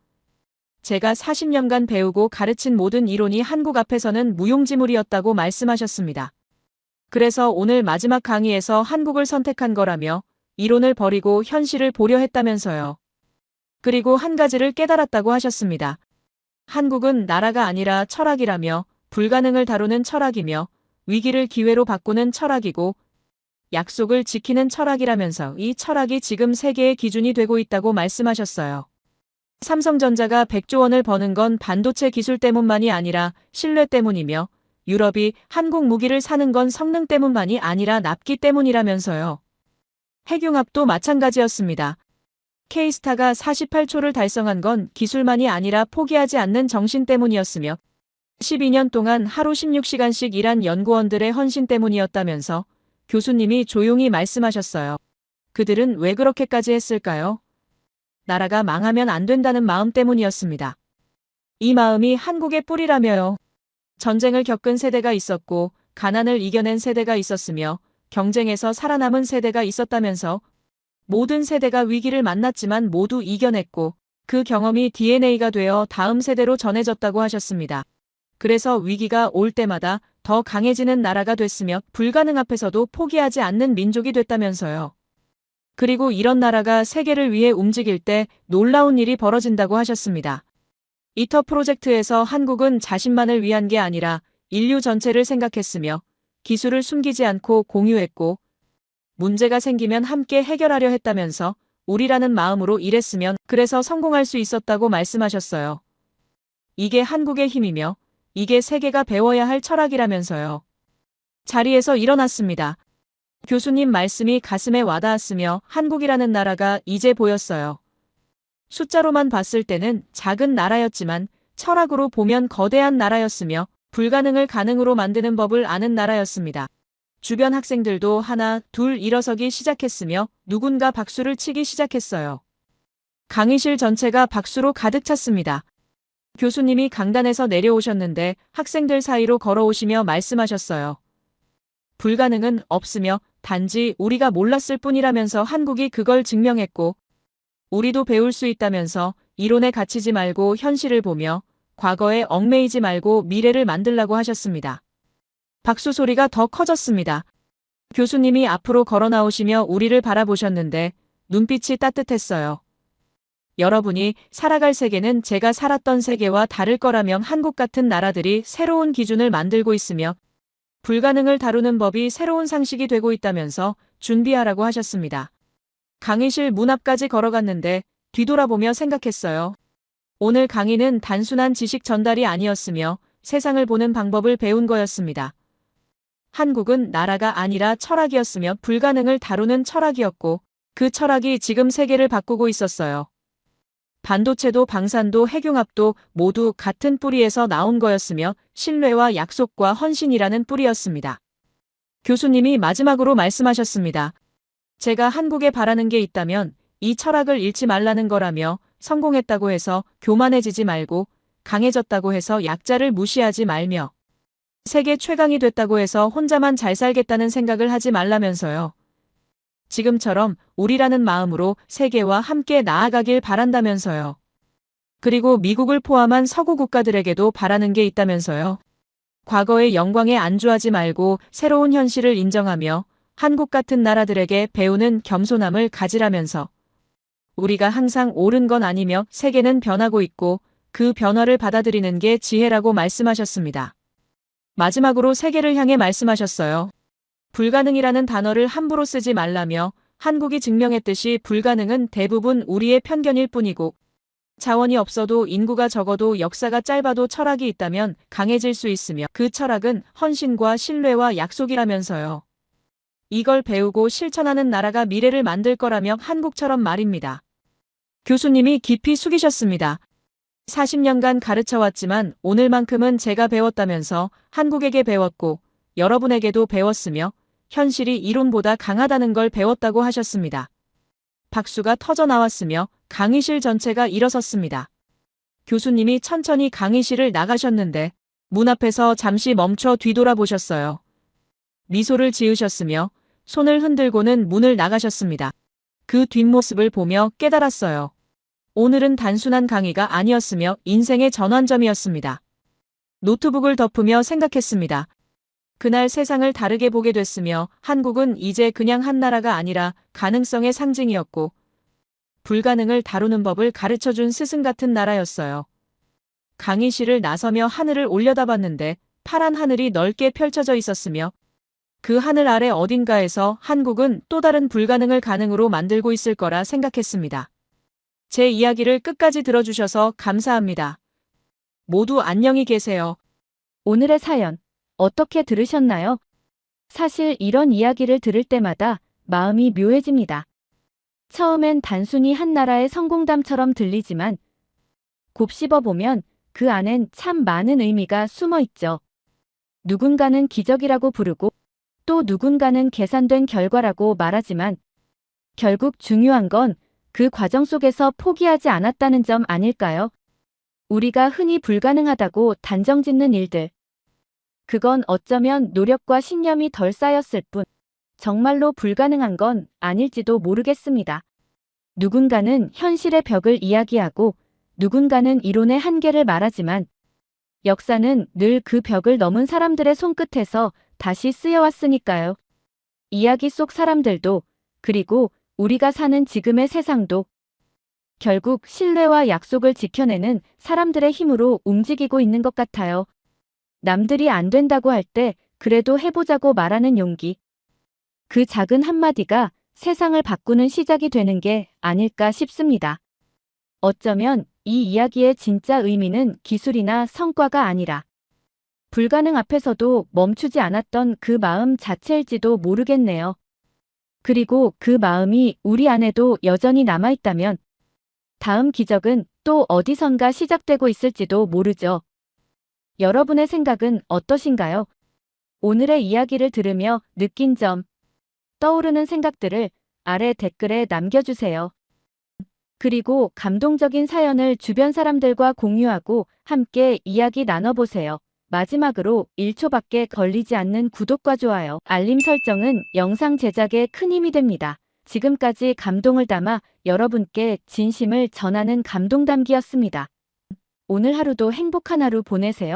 제가 40년간 배우고 가르친 모든 이론이 한국 앞에서는 무용지물이었다고 말씀하셨습니다. 그래서 오늘 마지막 강의에서 한국을 선택한 거라며 이론을 버리고 현실을 보려 했다면서요. 그리고 한 가지를 깨달았다고 하셨습니다. 한국은 나라가 아니라 철학이라며 불가능을 다루는 철학이며 위기를 기회로 바꾸는 철학이고 약속을 지키는 철학이라면서 이 철학이 지금 세계의 기준이 되고 있다고 말씀하셨어요. 삼성전자가 100조 원을 버는 건 반도체 기술 때문만이 아니라 신뢰 때문이며 유럽이 한국 무기를 사는 건 성능 때문만이 아니라 납기 때문이라면서요. 핵융합도 마찬가지였습니다. K스타가 48초를 달성한 건 기술만이 아니라 포기하지 않는 정신 때문이었으며 12년 동안 하루 16시간씩 일한 연구원들의 헌신 때문이었다면서 교수님이 조용히 말씀하셨어요. 그들은 왜 그렇게까지 했을까요? 나라가 망하면 안 된다는 마음 때문이었습니다. 이 마음이 한국의 뿌리라며요. 전쟁을 겪은 세대가 있었고 가난을 이겨낸 세대가 있었으며 경쟁에서 살아남은 세대가 있었다면서 모든 세대가 위기를 만났지만 모두 이겨냈고 그 경험이 DNA가 되어 다음 세대로 전해졌다고 하셨습니다. 그래서 위기가 올 때마다 더 강해지는 나라가 됐으며 불가능 앞에서도 포기하지 않는 민족이 됐다면서요. 그리고 이런 나라가 세계를 위해 움직일 때 놀라운 일이 벌어진다고 하셨습니다. 이터 프로젝트에서 한국은 자신만을 위한 게 아니라 인류 전체를 생각했으며 기술을 숨기지 않고 공유했고 문제가 생기면 함께 해결하려 했다면서 우리라는 마음으로 일했으면 그래서 성공할 수 있었다고 말씀하셨어요. 이게 한국의 힘이며 이게 세계가 배워야 할 철학이라면서요. 자리에서 일어났습니다. 교수님 말씀이 가슴에 와닿았으며 한국이라는 나라가 이제 보였어요. 숫자로만 봤을 때는 작은 나라였지만 철학으로 보면 거대한 나라였으며 불가능을 가능으로 만드는 법을 아는 나라였습니다. 주변 학생들도 하나, 둘 일어서기 시작했으며 누군가 박수를 치기 시작했어요. 강의실 전체가 박수로 가득 찼습니다. 교수님이 강단에서 내려오셨는데 학생들 사이로 걸어오시며 말씀하셨어요. 불가능은 없으며 단지 우리가 몰랐을 뿐이라면서 한국이 그걸 증명했고 우리도 배울 수 있다면서 이론에 갇히지 말고 현실을 보며 과거에 얽매이지 말고 미래를 만들라고 하셨습니다. 박수 소리가 더 커졌습니다. 교수님이 앞으로 걸어 나오시며 우리를 바라보셨는데 눈빛이 따뜻했어요. 여러분이 살아갈 세계는 제가 살았던 세계와 다를 거라며 한국 같은 나라들이 새로운 기준을 만들고 있으며 불가능을 다루는 법이 새로운 상식이 되고 있다면서 준비하라고 하셨습니다. 강의실 문 앞까지 걸어갔는데 뒤돌아보며 생각했어요. 오늘 강의는 단순한 지식 전달이 아니었으며 세상을 보는 방법을 배운 거였습니다. 한국은 나라가 아니라 철학이었으며 불가능을 다루는 철학이었고 그 철학이 지금 세계를 바꾸고 있었어요. 반도체도 방산도 핵융합도 모두 같은 뿌리에서 나온 거였으며 신뢰와 약속과 헌신이라는 뿌리였습니다. 교수님이 마지막으로 말씀하셨습니다. 제가 한국에 바라는 게 있다면 이 철학을 잃지 말라는 거라며 성공했다고 해서 교만해지지 말고 강해졌다고 해서 약자를 무시하지 말며 세계 최강이 됐다고 해서 혼자만 잘 살겠다는 생각을 하지 말라면서요. 지금처럼 우리라는 마음으로 세계와 함께 나아가길 바란다면서요. 그리고 미국을 포함한 서구 국가들에게도 바라는 게 있다면서요. 과거의 영광에 안주하지 말고 새로운 현실을 인정하며 한국 같은 나라들에게 배우는 겸손함을 가지라면서 우리가 항상 옳은 건 아니며 세계는 변하고 있고 그 변화를 받아들이는 게 지혜라고 말씀하셨습니다. 마지막으로 세계를 향해 말씀하셨어요. 불가능이라는 단어를 함부로 쓰지 말라며 한국이 증명했듯이 불가능은 대부분 우리의 편견일 뿐이고 자원이 없어도 인구가 적어도 역사가 짧아도 철학이 있다면 강해질 수 있으며 그 철학은 헌신과 신뢰와 약속이라면서요. 이걸 배우고 실천하는 나라가 미래를 만들 거라며 한국처럼 말입니다. 교수님이 깊이 숙이셨습니다. 40년간 가르쳐 왔지만 오늘만큼은 제가 배웠다면서 한국에게 배웠고 여러분에게도 배웠으며 현실이 이론보다 강하다는 걸 배웠다고 하셨습니다. 박수가 터져 나왔으며 강의실 전체가 일어섰습니다. 교수님이 천천히 강의실을 나가셨는데 문 앞에서 잠시 멈춰 뒤돌아보셨어요. 미소를 지으셨으며 손을 흔들고는 문을 나가셨습니다. 그 뒷모습을 보며 깨달았어요. 오늘은 단순한 강의가 아니었으며 인생의 전환점이었습니다. 노트북을 덮으며 생각했습니다. 그날 세상을 다르게 보게 됐으며 한국은 이제 그냥 한 나라가 아니라 가능성의 상징이었고 불가능을 다루는 법을 가르쳐준 스승 같은 나라였어요. 강의실을 나서며 하늘을 올려다봤는데 파란 하늘이 넓게 펼쳐져 있었으며 그 하늘 아래 어딘가에서 한국은 또 다른 불가능을 가능으로 만들고 있을 거라 생각했습니다. 제 이야기를 끝까지 들어주셔서 감사합니다. 모두 안녕히 계세요. 오늘의 사연 어떻게 들으셨나요? 사실 이런 이야기를 들을 때마다 마음이 묘해집니다. 처음엔 단순히 한 나라의 성공담처럼 들리지만 곱씹어보면 그 안엔 참 많은 의미가 숨어 있죠. 누군가는 기적이라고 부르고 또 누군가는 계산된 결과라고 말하지만 결국 중요한 건 그 과정 속에서 포기하지 않았다는 점 아닐까요? 우리가 흔히 불가능하다고 단정짓는 일들. 그건 어쩌면 노력과 신념이 덜 쌓였을 뿐 정말로 불가능한 건 아닐지도 모르겠습니다. 누군가는 현실의 벽을 이야기하고 누군가는 이론의 한계를 말하지만 역사는 늘 그 벽을 넘은 사람들의 손끝에서 다시 쓰여왔으니까요. 이야기 속 사람들도 그리고 우리가 사는 지금의 세상도 결국 신뢰와 약속을 지켜내는 사람들의 힘으로 움직이고 있는 것 같아요. 남들이 안 된다고 할 때 그래도 해보자고 말하는 용기. 그 작은 한마디가 세상을 바꾸는 시작이 되는 게 아닐까 싶습니다. 어쩌면 이 이야기의 진짜 의미는 기술이나 성과가 아니라 불가능 앞에서도 멈추지 않았던 그 마음 자체일지도 모르겠네요. 그리고 그 마음이 우리 안에도 여전히 남아있다면 다음 기적은 또 어디선가 시작되고 있을지도 모르죠. 여러분의 생각은 어떠신가요? 오늘의 이야기를 들으며 느낀 점, 떠오르는 생각들을 아래 댓글에 남겨주세요. 그리고 감동적인 사연을 주변 사람들과 공유하고 함께 이야기 나눠보세요. 마지막으로 1초밖에 걸리지 않는 구독과 좋아요, 알림 설정은 영상 제작에 큰 힘이 됩니다. 지금까지 감동을 담아 여러분께 진심을 전하는 감동담기였습니다. 오늘 하루도 행복한 하루 보내세요.